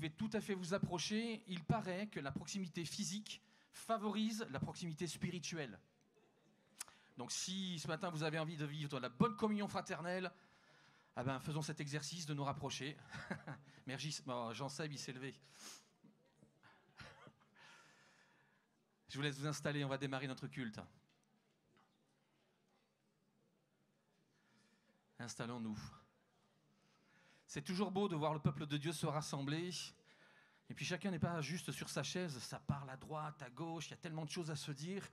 pouvez tout à fait vous approcher. Il paraît que la proximité physique favorise la proximité spirituelle. Donc si ce matin vous avez envie de vivre la bonne communion fraternelle, ah ben, faisons cet exercice de nous rapprocher. Merci, Jean-Seb, il s'est levé. Je vous laisse vous installer, on va démarrer notre culte. Installons-nous. C'est toujours beau de voir le peuple de Dieu se rassembler. Et puis chacun n'est pas juste sur sa chaise, ça parle à droite, à gauche, il y a tellement de choses à se dire.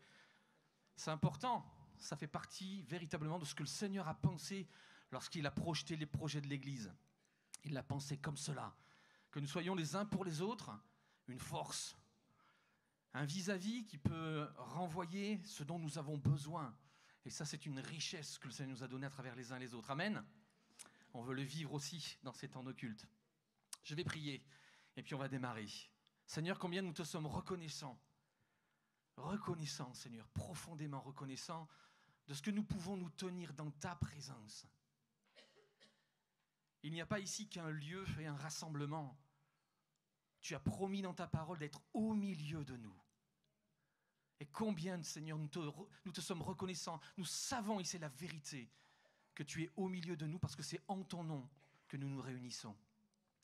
C'est important, ça fait partie véritablement de ce que le Seigneur a pensé lorsqu'il a projeté les projets de l'Église. Il l'a pensé comme cela, que nous soyons les uns pour les autres, une force, un vis-à-vis qui peut renvoyer ce dont nous avons besoin. Et ça, c'est une richesse que le Seigneur nous a donnée à travers les uns et les autres. Amen. On veut le vivre aussi dans ces temps d'occulte. Je vais prier et puis on va démarrer. Seigneur, combien nous te sommes reconnaissants. Reconnaissants, Seigneur, profondément reconnaissants de ce que nous pouvons nous tenir dans ta présence. Il n'y a pas ici qu'un lieu et un rassemblement. Tu as promis dans ta parole d'être au milieu de nous. Et combien, Seigneur, nous te sommes reconnaissants. Nous savons, et c'est la vérité, que tu es au milieu de nous parce que c'est en ton nom que nous nous réunissons.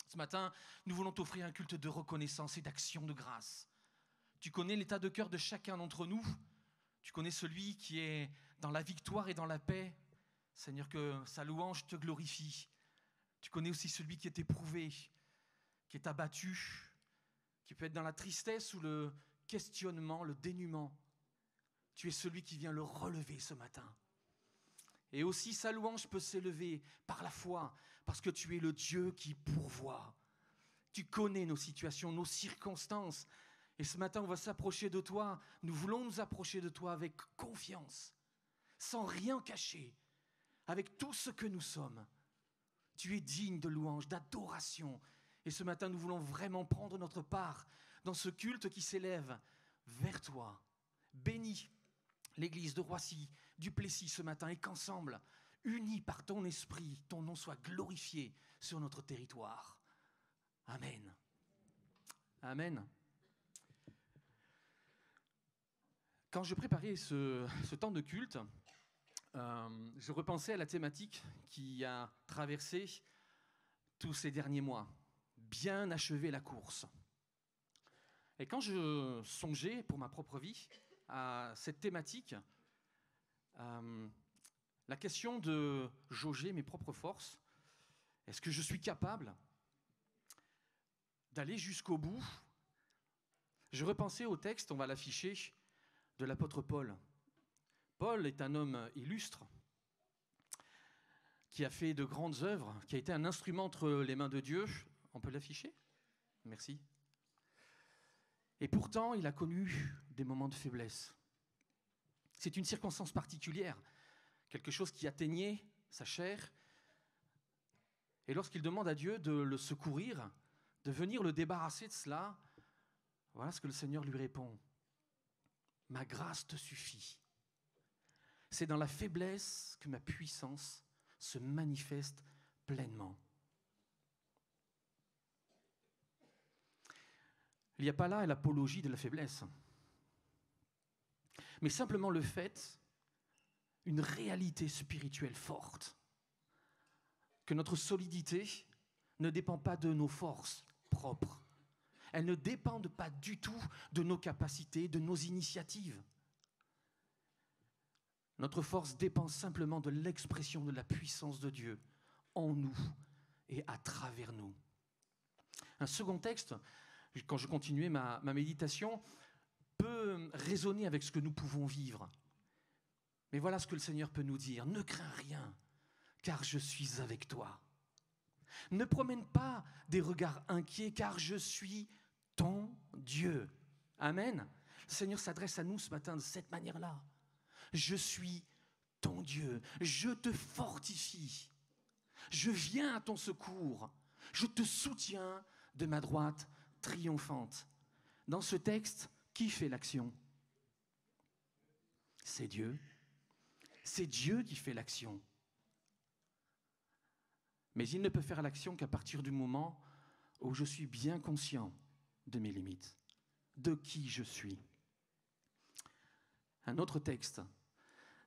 Ce matin, nous voulons t'offrir un culte de reconnaissance et d'action de grâce. Tu connais l'état de cœur de chacun d'entre nous. Tu connais celui qui est dans la victoire et dans la paix. Seigneur, que sa louange te glorifie. Tu connais aussi celui qui est éprouvé, qui est abattu, qui peut être dans la tristesse ou le questionnement, le dénuement. Tu es celui qui vient le relever ce matin. Et aussi sa louange peut s'élever par la foi, parce que tu es le Dieu qui pourvoit. Tu connais nos situations, nos circonstances. Et ce matin, on va s'approcher de toi. Nous voulons nous approcher de toi avec confiance, sans rien cacher, avec tout ce que nous sommes. Tu es digne de louange, d'adoration. Et ce matin, nous voulons vraiment prendre notre part dans ce culte qui s'élève vers toi. Bénis l'église de Roissy, du Plessis ce matin, et qu'ensemble, unis par ton esprit, ton nom soit glorifié sur notre territoire. Amen. Amen. Quand je préparais ce temps de culte, je repensais à la thématique qui a traversé tous ces derniers mois. Bien achever la course. Et quand je songeais pour ma propre vie à cette thématique, la question de jauger mes propres forces, est-ce que je suis capable d'aller jusqu'au bout? Je repensais au texte, on va l'afficher, de l'apôtre Paul. Paul est un homme illustre qui a fait de grandes œuvres, qui a été un instrument entre les mains de Dieu. On peut l'afficher? Merci. Et pourtant, il a connu des moments de faiblesse. C'est une circonstance particulière, quelque chose qui atteignait sa chair. Et lorsqu'il demande à Dieu de le secourir, de venir le débarrasser de cela, voilà ce que le Seigneur lui répond. « Ma grâce te suffit. C'est dans la faiblesse que ma puissance se manifeste pleinement. » Il n'y a pas là l'apologie de la faiblesse, mais simplement le fait, une réalité spirituelle forte, que notre solidité ne dépend pas de nos forces propres. Elles ne dépendent pas du tout de nos capacités, de nos initiatives. Notre force dépend simplement de l'expression de la puissance de Dieu en nous et à travers nous. Un second texte, quand je continuais ma méditation, peut résonner avec ce que nous pouvons vivre. Mais voilà ce que le Seigneur peut nous dire. Ne crains rien, car je suis avec toi. Ne promène pas des regards inquiets, car je suis ton Dieu. Amen. Le Seigneur s'adresse à nous ce matin de cette manière-là. Je suis ton Dieu. Je te fortifie. Je viens à ton secours. Je te soutiens de ma droite triomphante. Dans ce texte, qui fait l'action? C'est Dieu. C'est Dieu qui fait l'action. Mais il ne peut faire l'action qu'à partir du moment où je suis bien conscient de mes limites, de qui je suis. Un autre texte,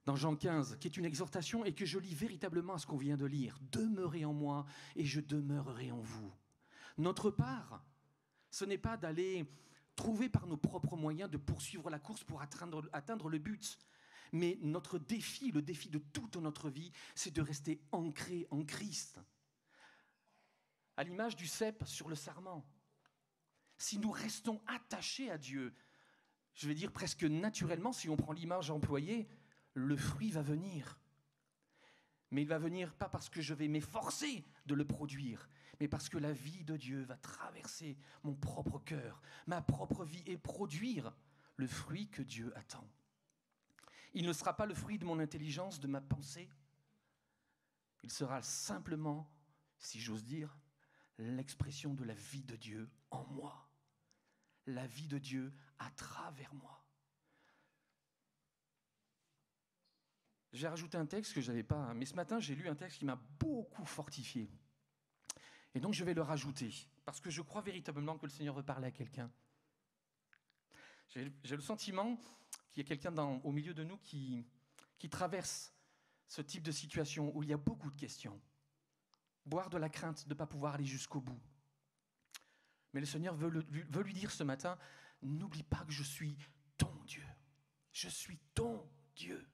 dans Jean 15, qui est une exhortation et que je lis véritablement à ce qu'on vient de lire. « Demeurez en moi et je demeurerai en vous ». Notre part, ce n'est pas d'aller trouver par nos propres moyens de poursuivre la course pour atteindre le but. Mais notre défi, le défi de toute notre vie, c'est de rester ancré en Christ. À l'image du cep sur le sarment. Si nous restons attachés à Dieu, je vais dire presque naturellement, si on prend l'image employée, le fruit va venir. Mais il va venir pas parce que je vais m'efforcer de le produire, mais parce que la vie de Dieu va traverser mon propre cœur, ma propre vie et produire le fruit que Dieu attend. Il ne sera pas le fruit de mon intelligence, de ma pensée. Il sera simplement, si j'ose dire, l'expression de la vie de Dieu en moi. La vie de Dieu à travers moi. J'ai rajouté un texte que je n'avais pas, mais ce matin, j'ai lu un texte qui m'a beaucoup fortifié. Et donc, je vais le rajouter, parce que je crois véritablement que le Seigneur veut parler à quelqu'un. J'ai le sentiment qu'il y a quelqu'un au milieu de nous qui traverse ce type de situation où il y a beaucoup de questions. Boire de la crainte de ne pas pouvoir aller jusqu'au bout. Mais le Seigneur veut lui dire ce matin, n'oublie pas que je suis ton Dieu. Je suis ton Dieu.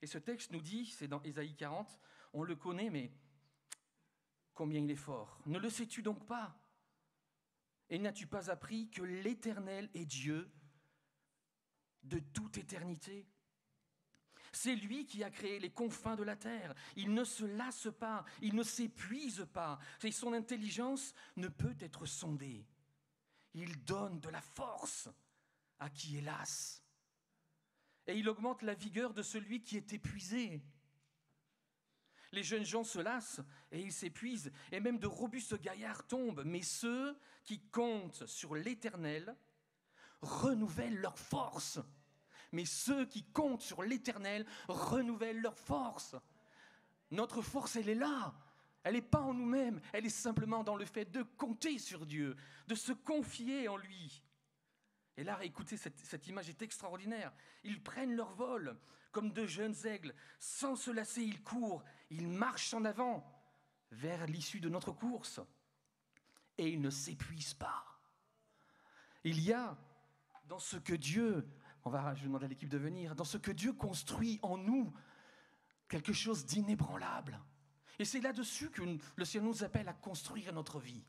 Et ce texte nous dit, c'est dans Ésaïe 40, on le connaît, mais combien il est fort. Ne le sais-tu donc pas? Et n'as-tu pas appris que l'Éternel est Dieu de toute éternité? C'est lui qui a créé les confins de la terre. Il ne se lasse pas, il ne s'épuise pas. Et son intelligence ne peut être sondée. Il donne de la force à qui est las. Et il augmente la vigueur de celui qui est épuisé. Les jeunes gens se lassent et ils s'épuisent, et même de robustes gaillards tombent. Mais ceux qui comptent sur l'Éternel renouvellent leur force. Mais ceux qui comptent sur l'Éternel renouvellent leur force. Notre force, elle est là. Elle n'est pas en nous-mêmes. Elle est simplement dans le fait de compter sur Dieu, de se confier en lui. Et là, écoutez, cette image est extraordinaire. Ils prennent leur vol comme de jeunes aigles. Sans se lasser, ils courent. Ils marchent en avant vers l'issue de notre course. Et ils ne s'épuisent pas. Il y a dans ce que Dieu... je vais demander à l'équipe de venir. Dans ce que Dieu construit en nous, quelque chose d'inébranlable. Et c'est là-dessus que le Seigneur nous appelle à construire notre vie.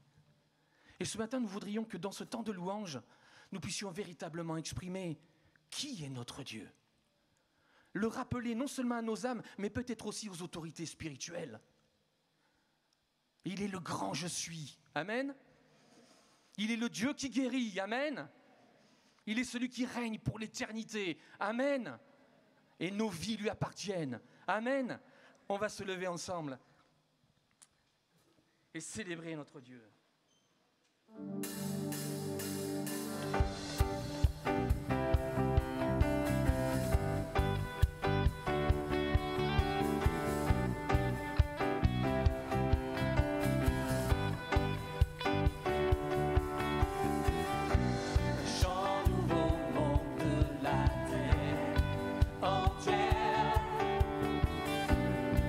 Et ce matin, nous voudrions que dans ce temps de louange, nous puissions véritablement exprimer qui est notre Dieu. Le rappeler non seulement à nos âmes, mais peut-être aussi aux autorités spirituelles. Il est le grand je suis. Amen. Il est le Dieu qui guérit. Amen. Il est celui qui règne pour l'éternité. Amen. Et nos vies lui appartiennent. Amen. On va se lever ensemble et célébrer notre Dieu.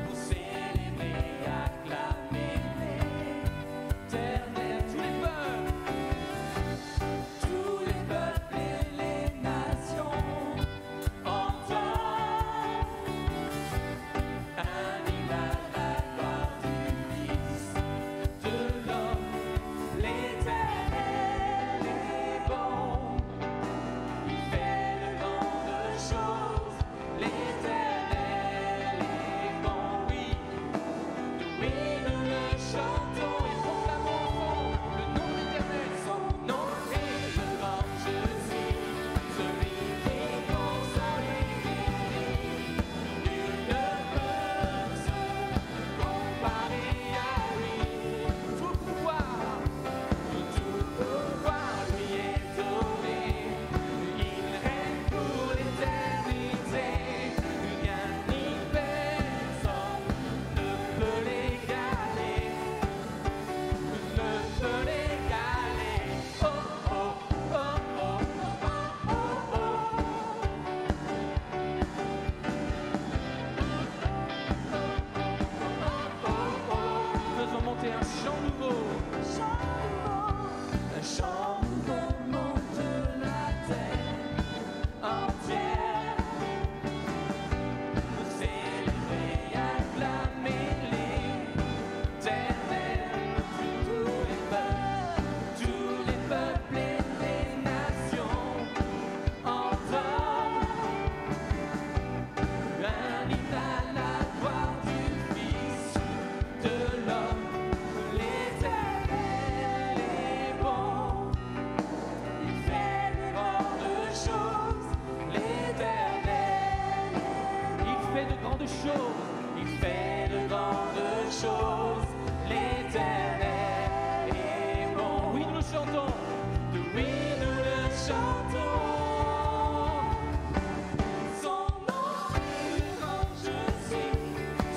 Pour célébrer, acclamer l'éternel. chant remonte la terre entière. Célébrer, acclamer l'Éternel. Tous les peuples et les nations entendent un hymne à la gloire du Fils de l'homme. L'Éternel est bon, il fait de grandes choses. L'Éternel, il fait de grandes choses, il fait de grandes choses. L'Éternel est bon. Oui, nous le chantons, oui, nous le chantons. Son nom est le grand je suis,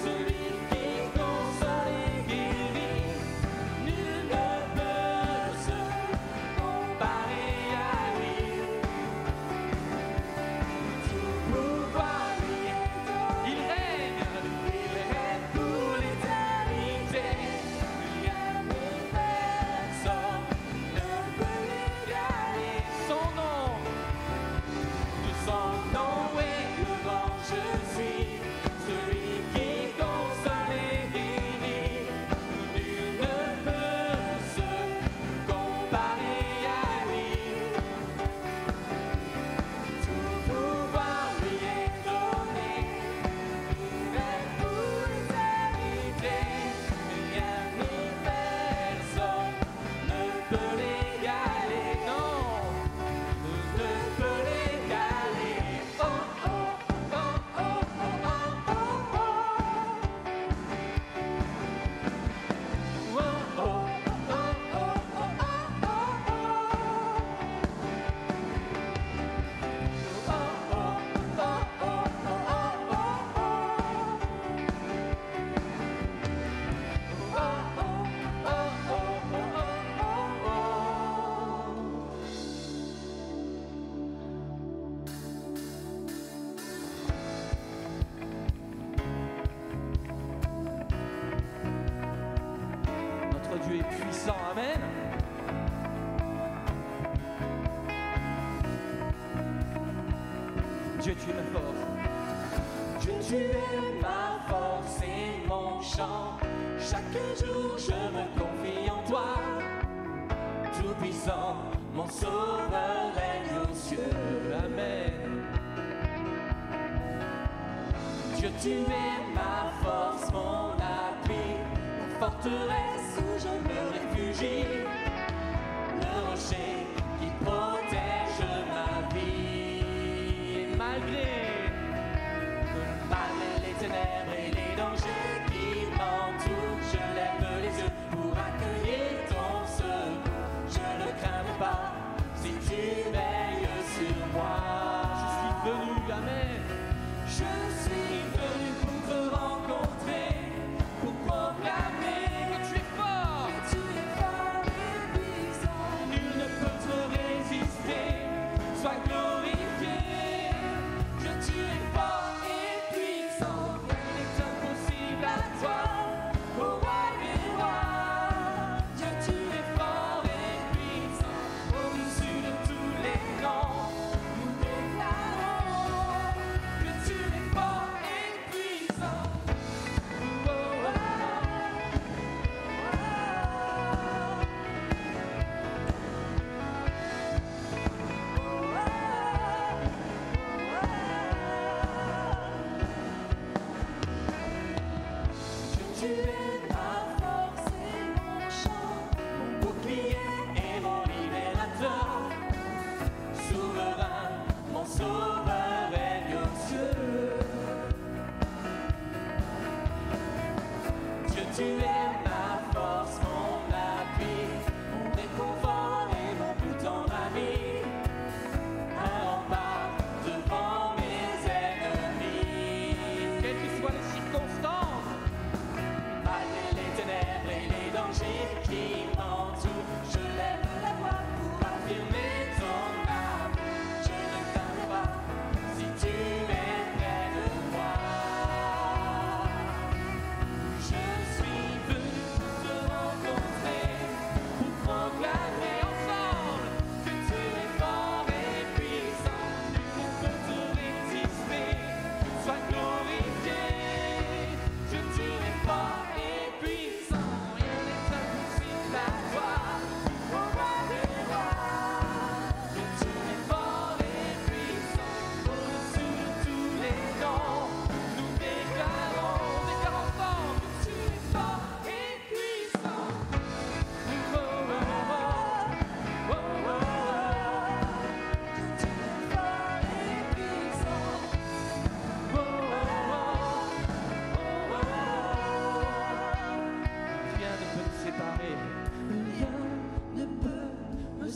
celui qui console et guérit. Nul ne peut se comparer à lui. Tout pouvoir lui est donné. Il règne pour l'éternité. Rien ni personne ne peut l'égaler. Son nom est le grand je suis, celui qui console et guérit. Nul ne peut se comparer à lui. Tout pouvoir lui est donné. Il règne pour l'éternité. Rien ni personne ne peut l'égaler. Non, ne peut l'égaler. Oh oh oh oh oh oh oh oh. Oh oh oh oh oh Notre Dieu est puissant, amen. Dieu, tu es ma force. Dieu, tu es ma force et mon chant. Chaque jour, je me confie en toi. Tout-puissant, mon sauveur règne aux cieux. Amen. Dieu, tu es ma force, mon appui, ma forteresse où je me réfugie, le rocher qui protège ma vie. Et malgré les ténèbres et les dangers qui m'entourent, je lève les yeux pour accueillir ton secours. Je ne crains pas si tu veilles sur moi. Je suis venu, amen. Je suis venu pour te rencontrer, pour proclamer que tu es fort, et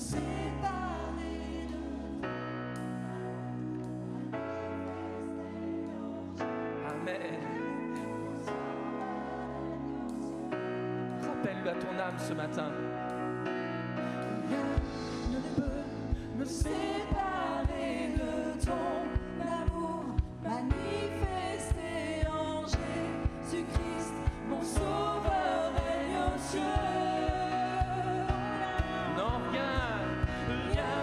séparer de toi. Amen. Rappelle-le à ton âme ce matin. Rien ne peut me séparer de ton amour manifesté en Jésus-Christ, mon sauveur règne aux cieux. Non, Rien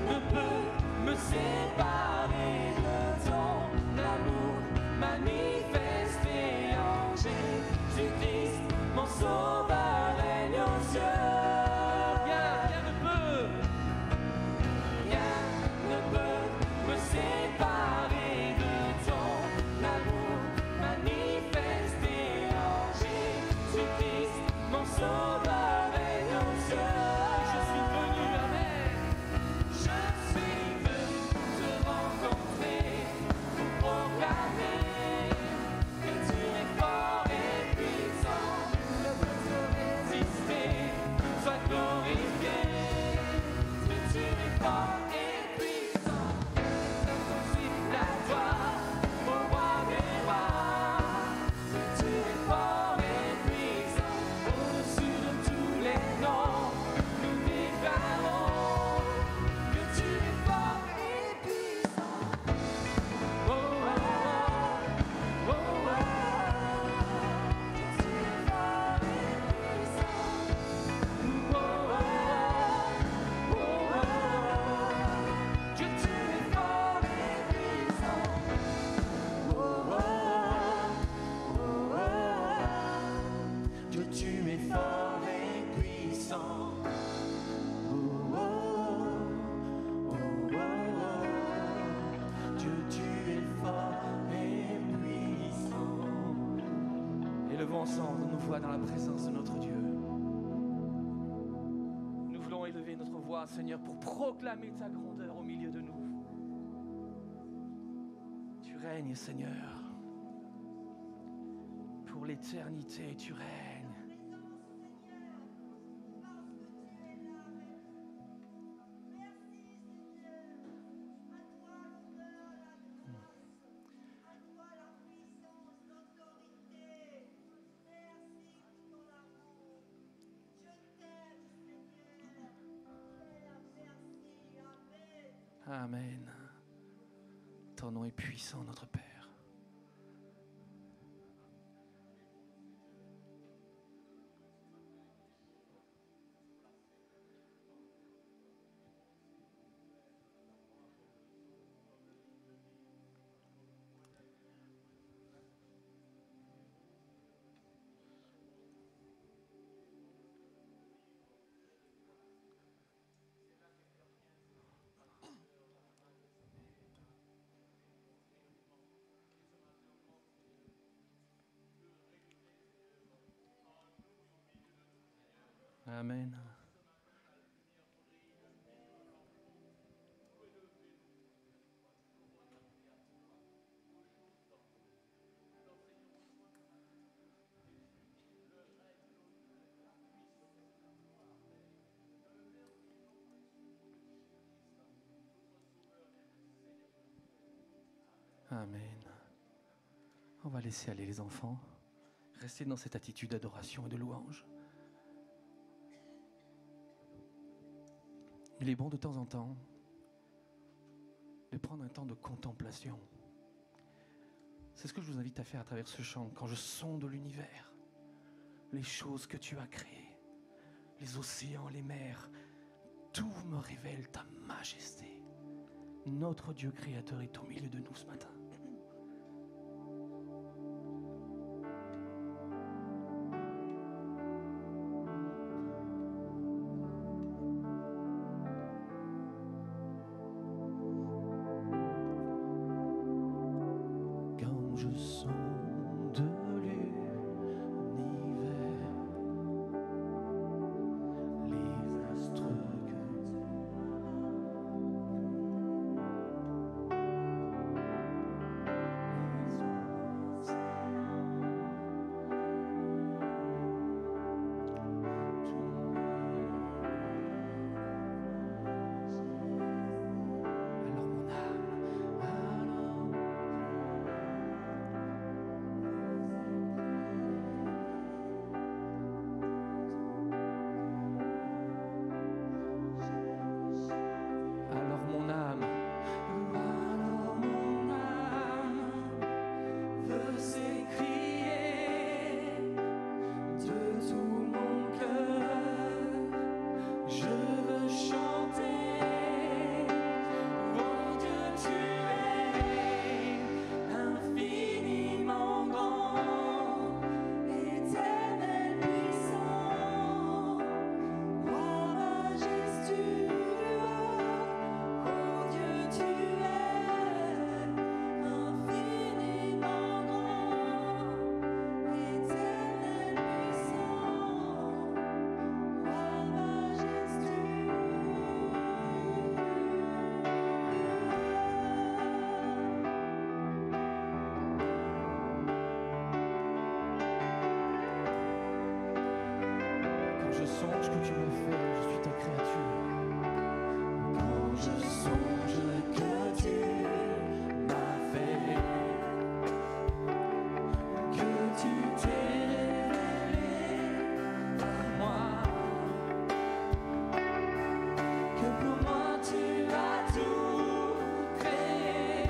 ne peut me séparer de ton amour manifesté en Jésus-Christ, mon sauveur règne aux cieux. rien ne peut. Rien ne peut me séparer de ton amour manifesté en Jésus-Christ, mon sauveur règne aux cieux. Je suis venu, amen. Je suis venu te rencontrer pour proclamer que tu es fort et puissant. Ne peux te résister, sois glorifié. Que tu es fort et puissant. Aussi la gloire au roi des rois. Que tu es fort et puissant. Au-dessus de tous les noms, nous déclarons que tu es fort et puissant. Oh, oh, oh, oh, oh. Que tu es fort et puissant. Oh, oh, oh, oh, oh. Que tu es fort et puissant. Oh, oh, oh, oh. Que tu es fort et puissant. Oh, oh, oh, oh. Que tu es fort et puissant. Élevons ensemble nos voix dans la présence de notre Dieu. Nous voulons élever notre voix, Seigneur, pour proclamer ta grandeur au milieu de nous. Tu règnes, Seigneur. Pour l'éternité, tu règnes. Amen. Ton nom est puissant, notre Père. Amen. Amen. On va laisser aller les enfants. Restez dans cette attitude d'adoration et de louange. Il est bon de temps en temps de prendre un temps de contemplation. C'est ce que je vous invite à faire à travers ce chant. Quand je sonde l'univers, les choses que tu as créées, les océans, les mers, tout me révèle ta majesté. Notre Dieu créateur est au milieu de nous ce matin. Quand je sonde l'univers, les astres que songe que tu me fais, je suis ta créature. Quand je songe que tu m'as fait, que tu t'es révélé à moi, que pour moi tu as tout créé,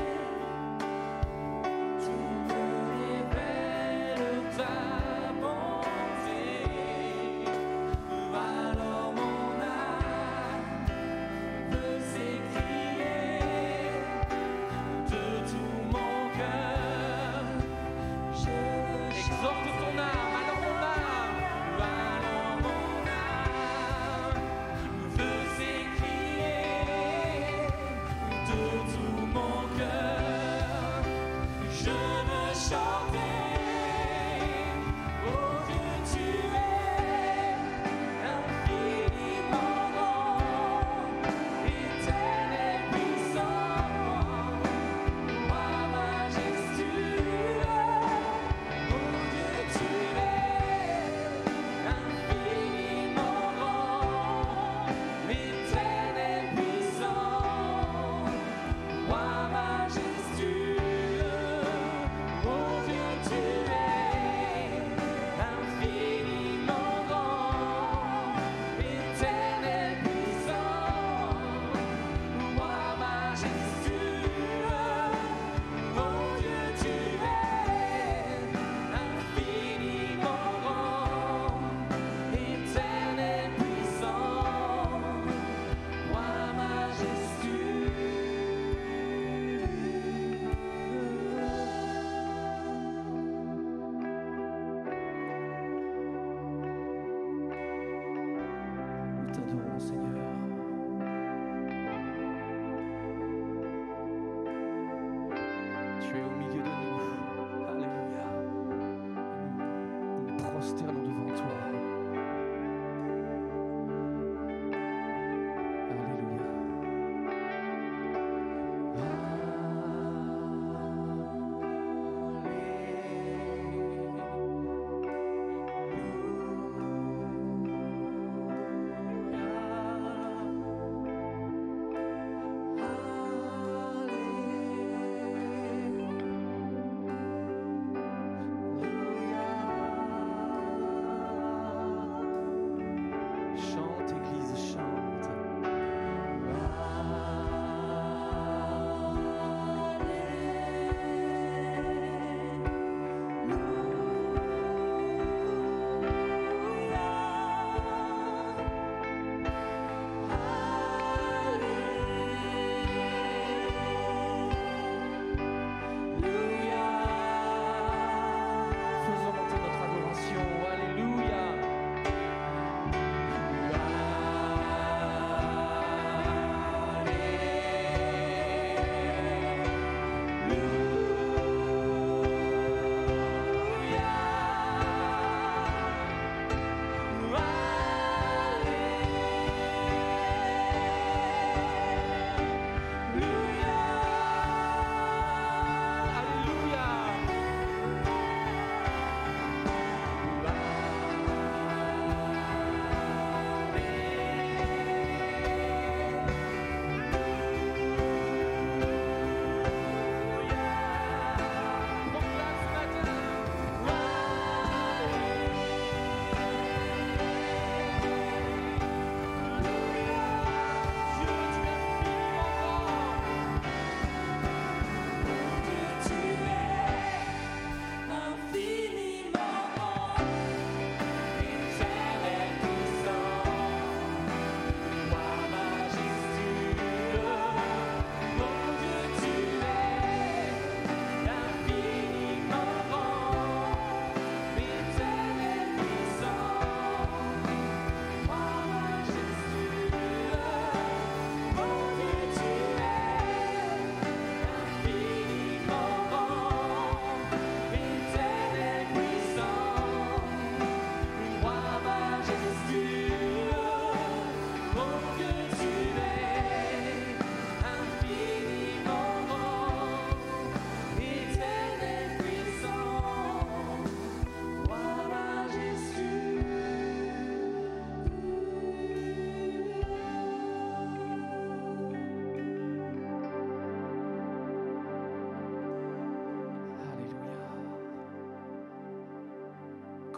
tu me révèles ta bonté. Alors mon âme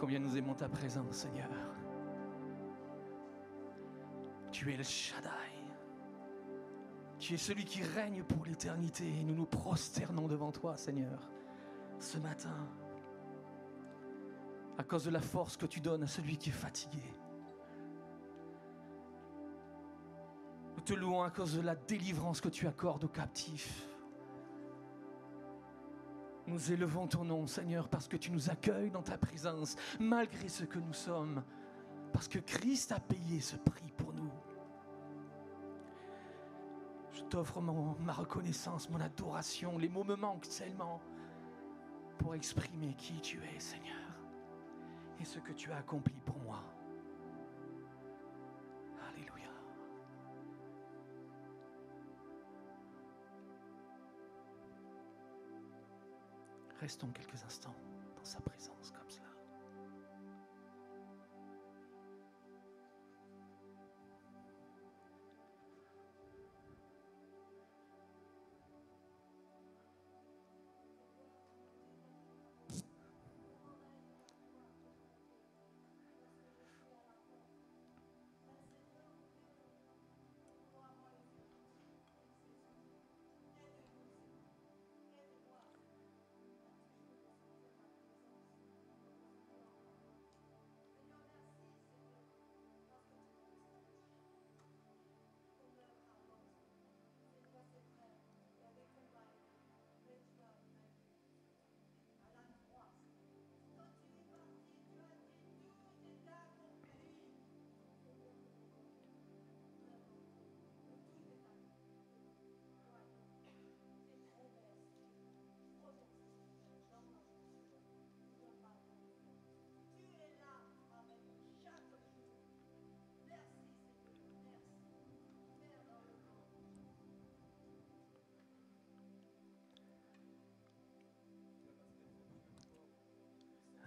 Combien nous aimons ta présence, Seigneur. Tu es le Shaddai. Tu es celui qui règne pour l'éternité et nous nous prosternons devant toi, Seigneur, ce matin, à cause de la force que tu donnes à celui qui est fatigué. Nous te louons à cause de la délivrance que tu accordes aux captifs. Nous élevons ton nom, Seigneur, parce que tu nous accueilles dans ta présence, malgré ce que nous sommes, parce que Christ a payé ce prix pour nous. Je t'offre ma reconnaissance, mon adoration. Les mots me manquent tellement pour exprimer qui tu es, Seigneur, et ce que tu as accompli pour moi. Alléluia. Restons quelques instants dans sa présence comme cela.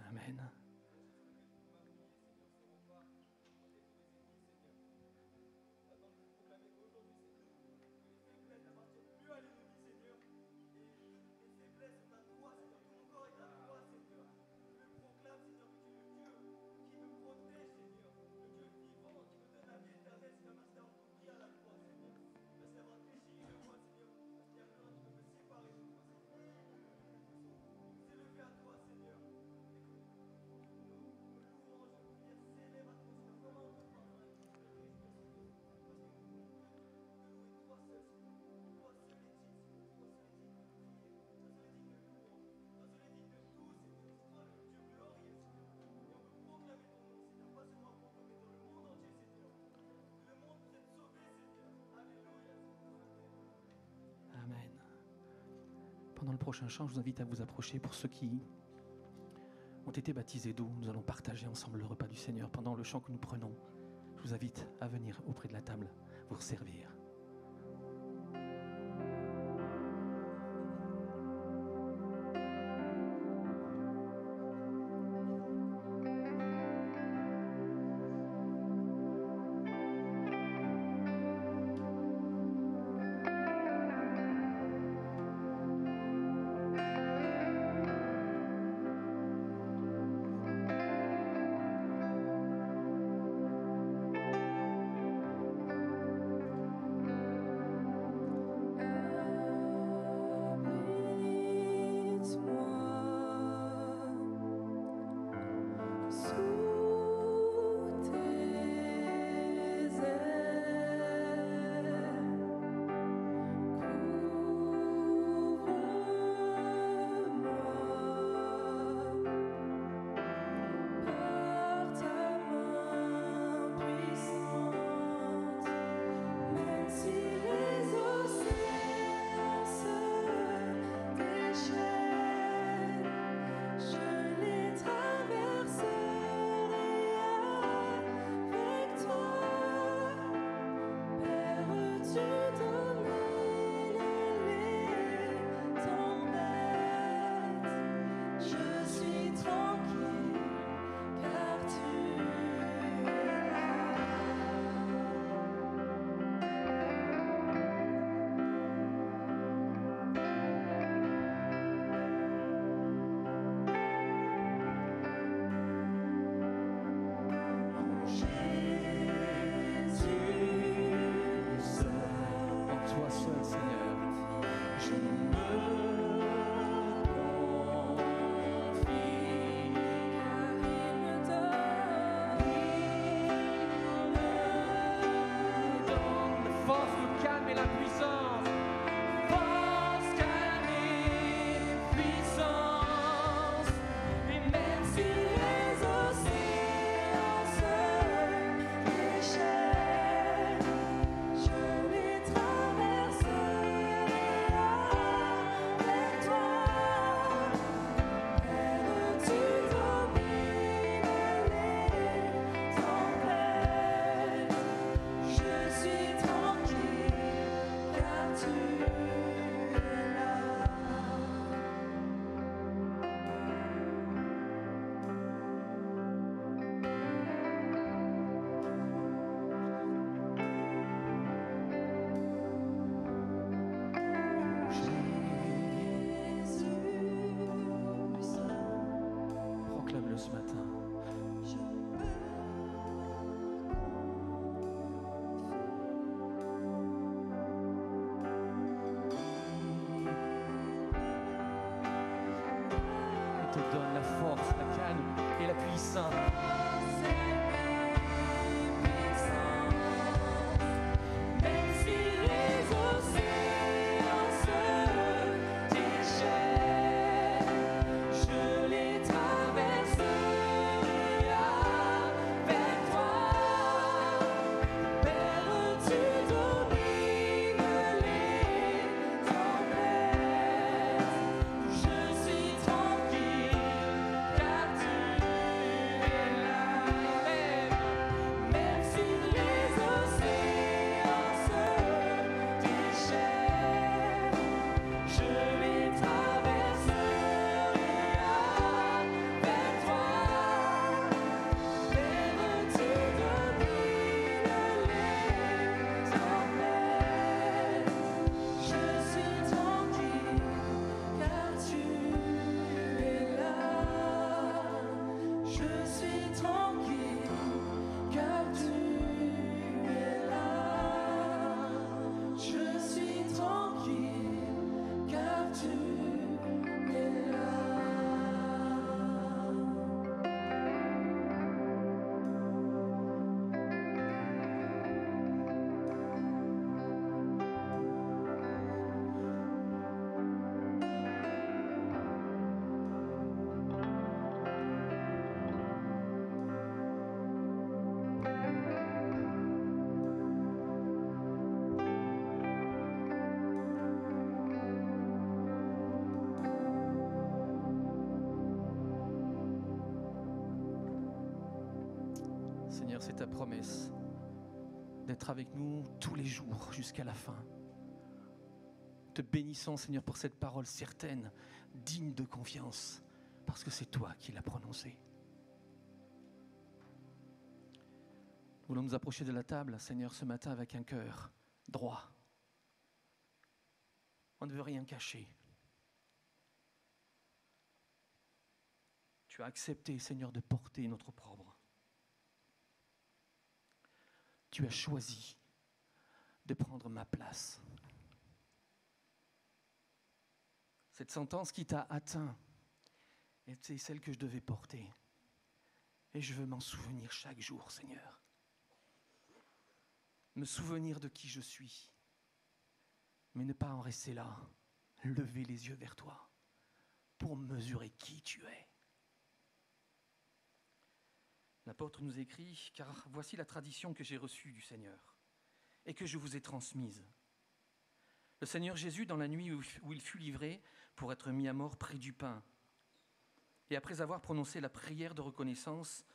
Amen. Amen. Pendant le prochain chant, je vous invite à vous approcher. Pour ceux qui ont été baptisés d'eau, nous allons partager ensemble le repas du Seigneur. Pendant le chant que nous prenons, je vous invite à venir auprès de la table, vous servir. puissant. Même si les océans se déchaînent, je les traverserai avec toi. Père, tu domines les tempêtes. Je suis tranquille car tu es là. Même si les océans se déchaînent, je les traverserai avec toi. Père, tu domines les tempêtes. Je suis tranquille car tu es là. Je suis tranquille car tu es là. Je suis tranquille car tu es là. Seigneur, c'est ta promesse d'être avec nous tous les jours jusqu'à la fin. Te bénissons, Seigneur, pour cette parole certaine, digne de confiance, parce que c'est toi qui l'as prononcée. Nous voulons nous approcher de la table, Seigneur, ce matin avec un cœur droit. On ne veut rien cacher. Tu as accepté, Seigneur, de porter notre opprobre. Tu as choisi de prendre ma place. Cette sentence qui t'a atteint était celle que je devais porter. Et je veux m'en souvenir chaque jour, Seigneur. Me souvenir de qui je suis, mais ne pas en rester là, lever les yeux vers toi pour mesurer qui tu es. L'apôtre nous écrit, car voici la tradition que j'ai reçue du Seigneur et que je vous ai transmise. Le Seigneur Jésus, dans la nuit où il fut livré pour être mis à mort, prit du pain. Et après avoir prononcé la prière de reconnaissance,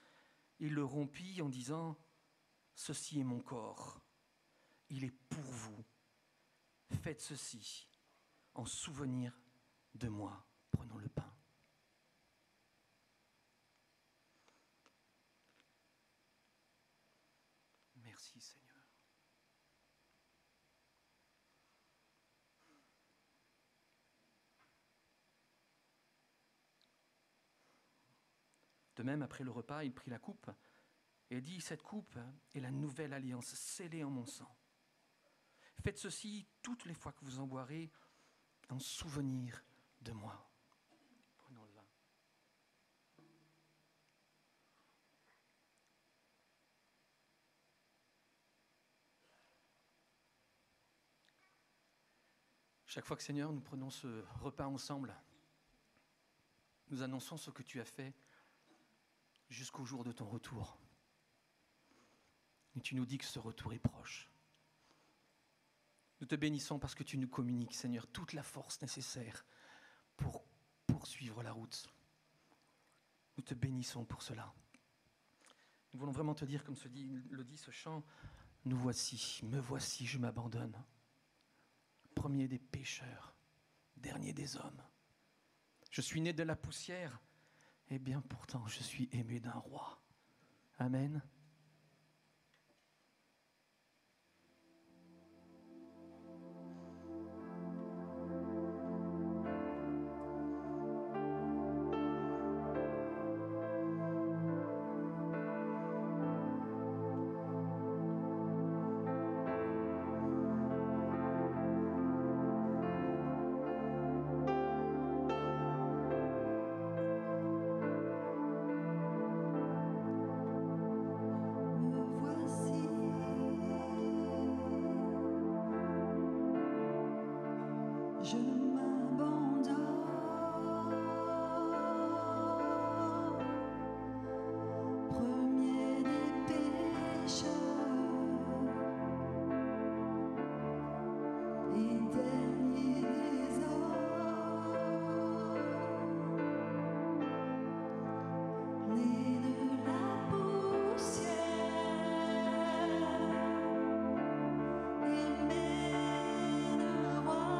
il le rompit en disant « Ceci est mon corps, il est pour vous. Faites ceci en souvenir de moi. » Prenons le pain. Merci Seigneur. De même, après le repas, il prit la coupe et dit « Cette coupe est la nouvelle alliance scellée en mon sang. Faites ceci toutes les fois que vous en boirez en souvenir de moi. » Prenons le vin. Chaque fois que, Seigneur, nous prenons ce repas ensemble, nous annonçons ce que tu as fait jusqu'au jour de ton retour. Et tu nous dis que ce retour est proche. Nous te bénissons parce que tu nous communiques, Seigneur, toute la force nécessaire pour poursuivre la route. Nous te bénissons pour cela. Nous voulons vraiment te dire, comme le dit ce chant, « Nous voici, me voici, je m'abandonne. Premier des pécheurs, dernier des hommes. Je suis né de la poussière, et bien pourtant je suis aimé d'un roi. » Amen. Je m'abandonne, premier des pécheurs et dernier des hommes, né de la poussière, aimé de roi.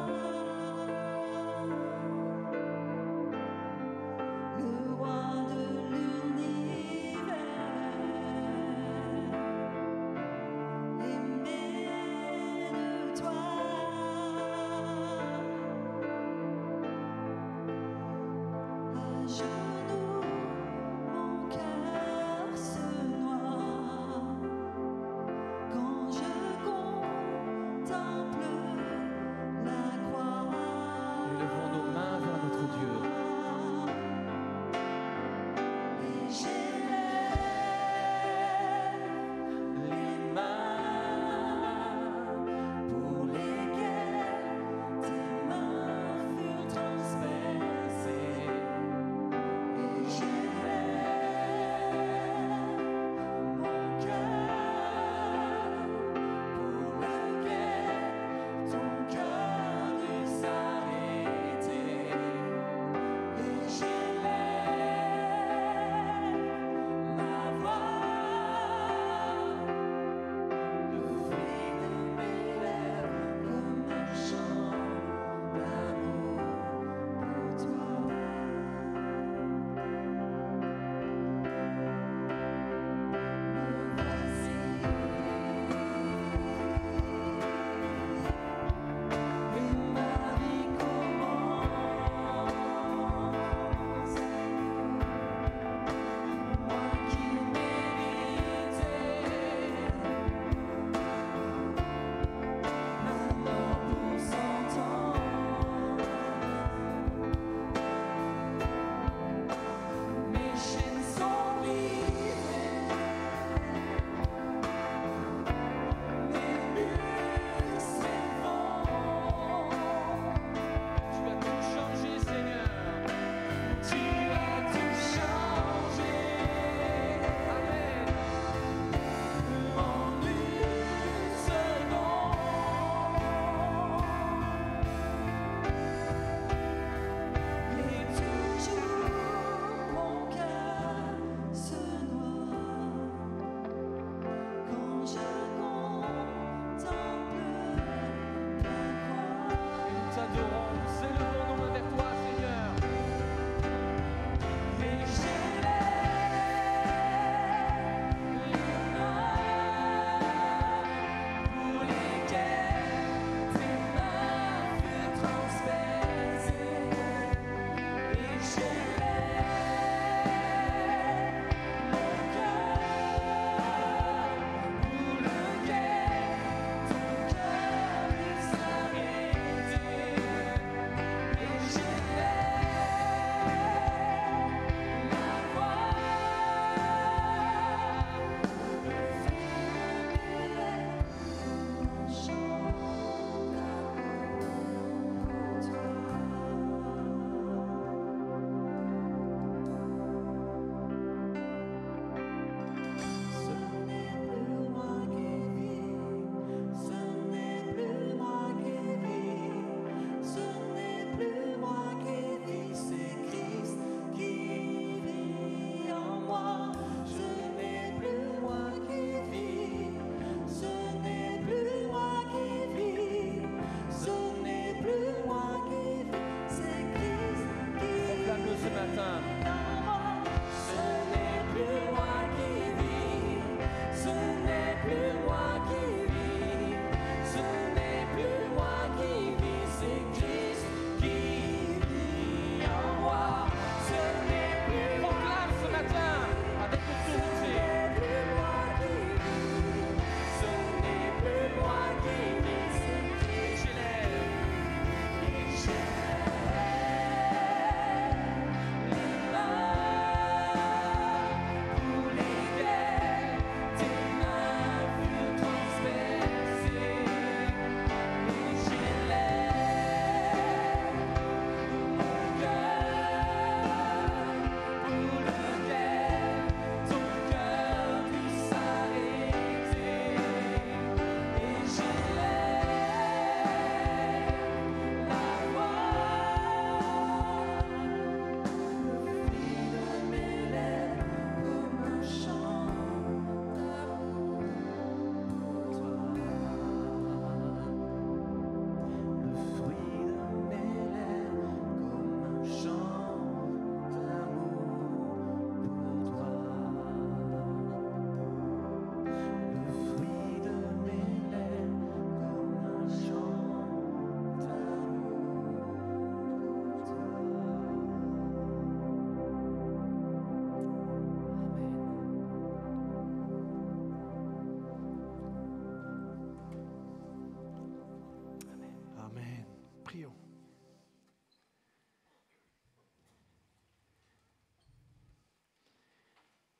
Prions.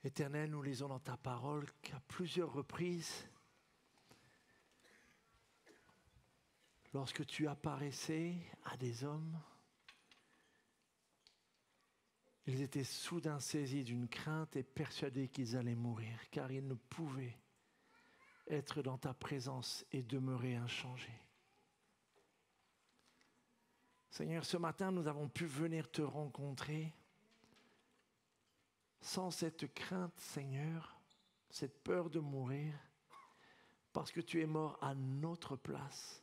Éternel, nous lisons dans ta parole qu'à plusieurs reprises, lorsque tu apparaissais à des hommes, ils étaient soudain saisis d'une crainte et persuadés qu'ils allaient mourir, car ils ne pouvaient être dans ta présence et demeurer inchangés. Seigneur, ce matin, nous avons pu venir te rencontrer sans cette crainte, Seigneur, cette peur de mourir, parce que tu es mort à notre place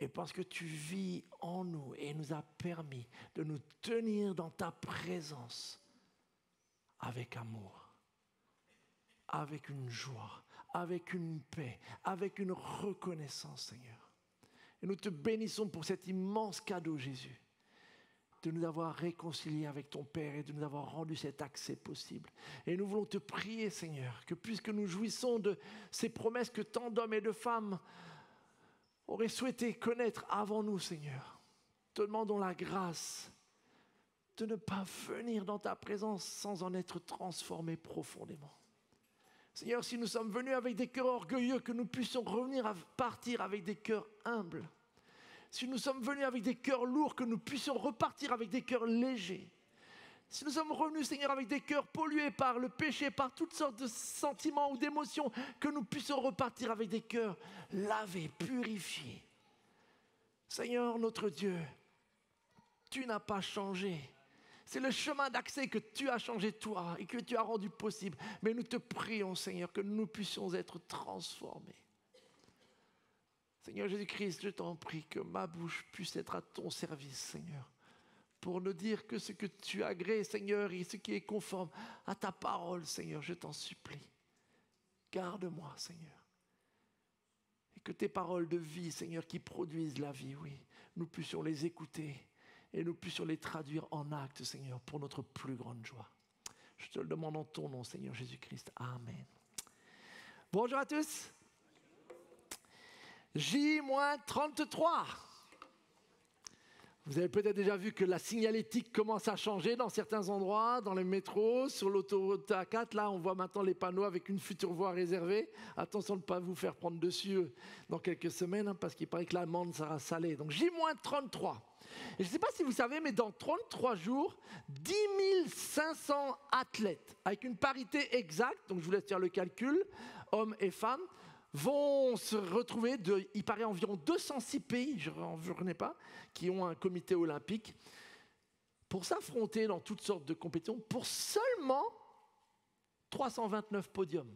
et parce que tu vis en nous et nous as permis de nous tenir dans ta présence avec amour, avec une joie, avec une paix, avec une reconnaissance, Seigneur. Et nous te bénissons pour cet immense cadeau, Jésus, de nous avoir réconciliés avec ton Père et de nous avoir rendu cet accès possible. Et nous voulons te prier, Seigneur, que puisque nous jouissons de ces promesses que tant d'hommes et de femmes auraient souhaité connaître avant nous, Seigneur, te demandons la grâce de ne pas venir dans ta présence sans en être transformés profondément. Seigneur, si nous sommes venus avec des cœurs orgueilleux, que nous puissions partir avec des cœurs humbles. Si nous sommes venus avec des cœurs lourds, que nous puissions repartir avec des cœurs légers. Si nous sommes revenus, Seigneur, avec des cœurs pollués par le péché, par toutes sortes de sentiments ou d'émotions, que nous puissions repartir avec des cœurs lavés, purifiés. Seigneur, notre Dieu, tu n'as pas changé. C'est le chemin d'accès que tu as changé toi et que tu as rendu possible. Mais nous te prions, Seigneur, que nous puissions être transformés. Seigneur Jésus-Christ, je t'en prie que ma bouche puisse être à ton service, Seigneur, pour ne dire que ce que tu agrées, Seigneur, et ce qui est conforme à ta parole, Seigneur, je t'en supplie. Garde-moi, Seigneur. Et que tes paroles de vie, Seigneur, qui produisent la vie, oui, nous puissions les écouter et nous puissions les traduire en actes, Seigneur, pour notre plus grande joie. Je te le demande en ton nom, Seigneur Jésus-Christ. Amen. Bonjour à tous. J-33. Vous avez peut-être déjà vu que la signalétique commence à changer dans certains endroits, dans les métros, sur l'autoroute A4. Là, on voit maintenant les panneaux avec une future voie réservée. Attention de ne pas vous faire prendre dessus dans quelques semaines, parce qu'il paraît que l'amende sera salée. Donc J-33. Et je ne sais pas si vous savez, mais dans 33 jours, 10 500 athlètes, avec une parité exacte, donc je vous laisse faire le calcul, hommes et femmes, vont se retrouver, il paraît environ 206 pays, je n'en reconnais pas, qui ont un comité olympique, pour s'affronter dans toutes sortes de compétitions, pour seulement 329 podiums.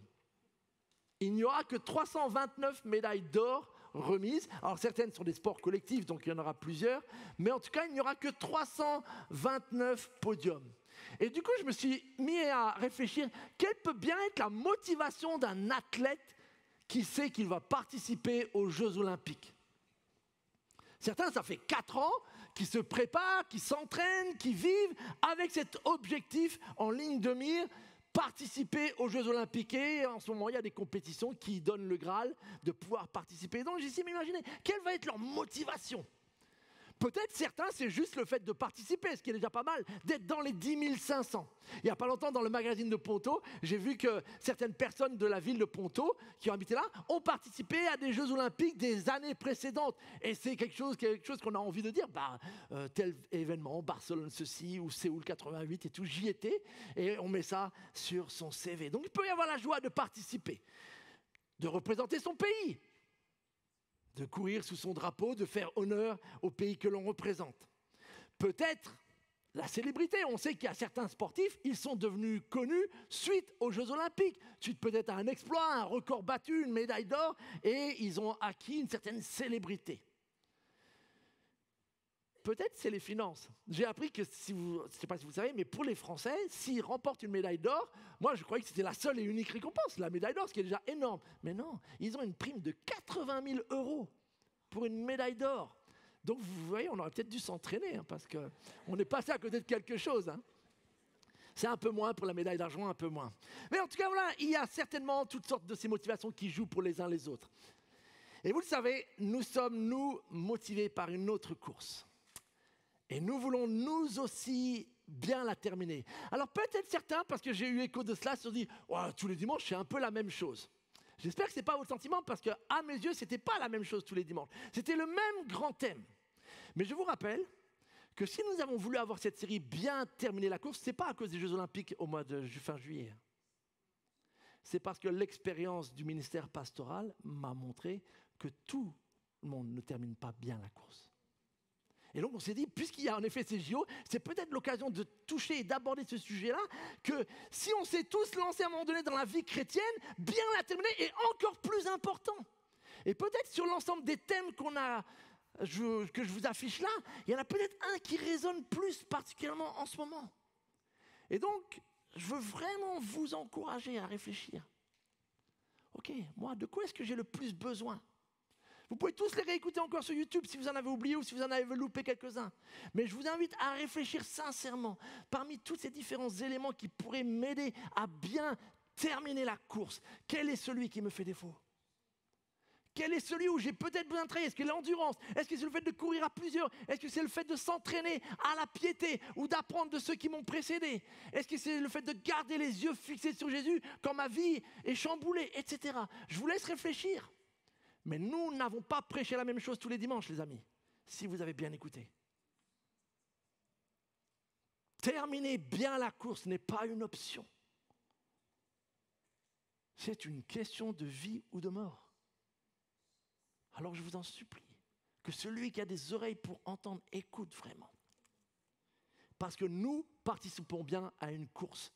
Il n'y aura que 329 médailles d'or remises. Alors certaines sont des sports collectifs, donc il y en aura plusieurs, mais en tout cas, il n'y aura que 329 podiums. Et du coup, je me suis mis à réfléchir, quelle peut bien être la motivation d'un athlète qui sait qu'il va participer aux Jeux Olympiques. Certains, ça fait 4 ans qu'ils se préparent, qu'ils s'entraînent, qu'ils vivent avec cet objectif en ligne de mire, participer aux Jeux Olympiques. Et en ce moment, il y a des compétitions qui donnent le Graal de pouvoir participer. Donc j'ai essayé de m'imaginer, quelle va être leur motivation ? Peut-être certains, c'est juste le fait de participer, ce qui est déjà pas mal, d'être dans les 10 500. Il n'y a pas longtemps, dans le magazine de Ponto, j'ai vu que certaines personnes de la ville de Ponto, qui ont habité là, ont participé à des Jeux Olympiques des années précédentes. Et c'est quelque chose qu'on a envie de dire, tel événement, Barcelone ceci, ou Séoul 88 et tout, j'y étais, et on met ça sur son CV. Donc il peut y avoir la joie de participer, de représenter son pays, de courir sous son drapeau, de faire honneur au pays que l'on représente. Peut-être la célébrité. On sait qu'il y a certains sportifs, ils sont devenus connus suite aux Jeux Olympiques, suite peut-être à un exploit, un record battu, une médaille d'or, et ils ont acquis une certaine célébrité. Peut-être c'est les finances. J'ai appris que, je ne sais pas si vous savez, mais pour les Français, s'ils remportent une médaille d'or, moi je croyais que c'était la seule et unique récompense, la médaille d'or, ce qui est déjà énorme. Mais non, ils ont une prime de 80 000 € pour une médaille d'or. Donc vous voyez, on aurait peut-être dû s'entraîner, parce qu'on est passé à côté de quelque chose. C'est un peu moins pour la médaille d'argent, un peu moins. Mais en tout cas, voilà, il y a certainement toutes sortes de ces motivations qui jouent pour les uns les autres. Et vous le savez, nous sommes, nous, motivés par une autre course. Et nous voulons, nous aussi, bien la terminer. Alors peut-être certains, parce que j'ai eu écho de cela, se sont dit oh, « tous les dimanches, c'est un peu la même chose ». J'espère que ce n'est pas votre sentiment, parce qu'à mes yeux, ce n'était pas la même chose tous les dimanches. C'était le même grand thème. Mais je vous rappelle que si nous avons voulu avoir cette série bien terminer la course, ce n'est pas à cause des Jeux Olympiques au mois de fin juillet. C'est parce que l'expérience du ministère pastoral m'a montré que tout le monde ne termine pas bien la course. Et donc on s'est dit, puisqu'il y a en effet ces JO, c'est peut-être l'occasion de toucher et d'aborder ce sujet-là, que si on s'est tous lancés à un moment donné dans la vie chrétienne, bien la terminer est encore plus important. Et peut-être sur l'ensemble des thèmes que je vous affiche là, il y en a peut-être un qui résonne plus particulièrement en ce moment. Et donc, je veux vraiment vous encourager à réfléchir. Ok, moi, de quoi est-ce que j'ai le plus besoin ? Vous pouvez tous les réécouter encore sur YouTube si vous en avez oublié ou si vous en avez loupé quelques-uns. Mais je vous invite à réfléchir sincèrement parmi tous ces différents éléments qui pourraient m'aider à bien terminer la course. Quel est celui qui me fait défaut ? Quel est celui où j'ai peut-être besoin de travailler ? Est-ce que c'est l'endurance ? Est-ce que c'est le fait de courir à plusieurs ? Est-ce que c'est le fait de s'entraîner à la piété ou d'apprendre de ceux qui m'ont précédé ? Est-ce que c'est le fait de garder les yeux fixés sur Jésus quand ma vie est chamboulée, etc. Je vous laisse réfléchir. Mais nous n'avons pas prêché la même chose tous les dimanches, les amis, si vous avez bien écouté. Terminer bien la course n'est pas une option. C'est une question de vie ou de mort. Alors je vous en supplie, que celui qui a des oreilles pour entendre, écoute vraiment. Parce que nous participons bien à une course.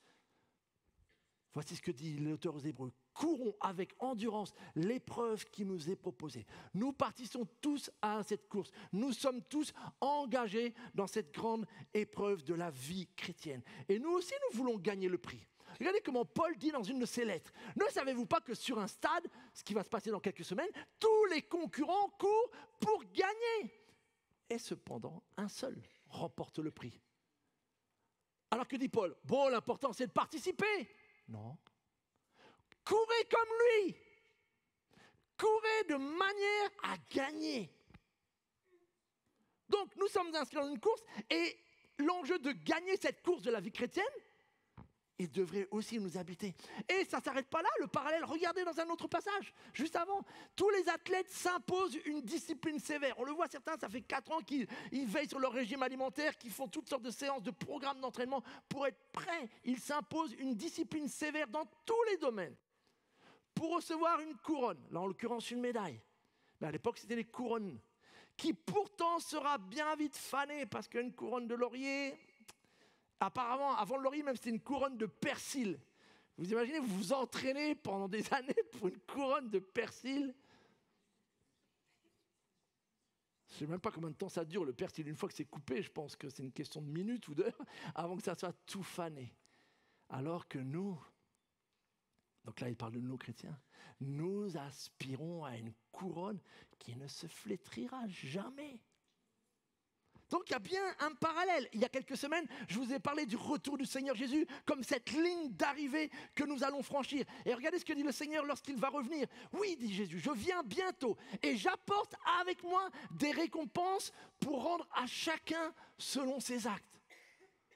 Voici ce que dit l'auteur aux Hébreux. Courons avec endurance l'épreuve qui nous est proposée. Nous participons tous à cette course. Nous sommes tous engagés dans cette grande épreuve de la vie chrétienne. Et nous aussi, nous voulons gagner le prix. Regardez comment Paul dit dans une de ses lettres. Ne savez-vous pas que sur un stade, ce qui va se passer dans quelques semaines, tous les concurrents courent pour gagner. Et cependant, un seul remporte le prix. Alors que dit Paul ? Bon, l'important c'est de participer. Non. Courez comme lui. Courez de manière à gagner. Donc, nous sommes inscrits dans une course et l'enjeu de gagner cette course de la vie chrétienne, il devrait aussi nous habiter. Et ça ne s'arrête pas là, le parallèle. Regardez dans un autre passage, juste avant. Tous les athlètes s'imposent une discipline sévère. On le voit, certains, ça fait 4 ans qu'ils veillent sur leur régime alimentaire, qu'ils font toutes sortes de séances, de programmes d'entraînement pour être prêts. Ils s'imposent une discipline sévère dans tous les domaines pour recevoir une couronne. Là, en l'occurrence, une médaille. Mais à l'époque, c'était les couronnes, qui pourtant sera bien vite fanée parce qu'une couronne de laurier... Apparemment, avant le laurier, même c'était une couronne de persil. Vous imaginez, vous vous entraînez pendant des années pour une couronne de persil. Je ne sais même pas combien de temps ça dure, le persil. Une fois que c'est coupé, je pense que c'est une question de minutes ou d'heures avant que ça soit tout fané. Alors que nous, donc là il parle de nous chrétiens, nous aspirons à une couronne qui ne se flétrira jamais. Donc il y a bien un parallèle. Il y a quelques semaines, je vous ai parlé du retour du Seigneur Jésus comme cette ligne d'arrivée que nous allons franchir. Et regardez ce que dit le Seigneur lorsqu'il va revenir. Oui, dit Jésus, je viens bientôt et j'apporte avec moi des récompenses pour rendre à chacun selon ses actes.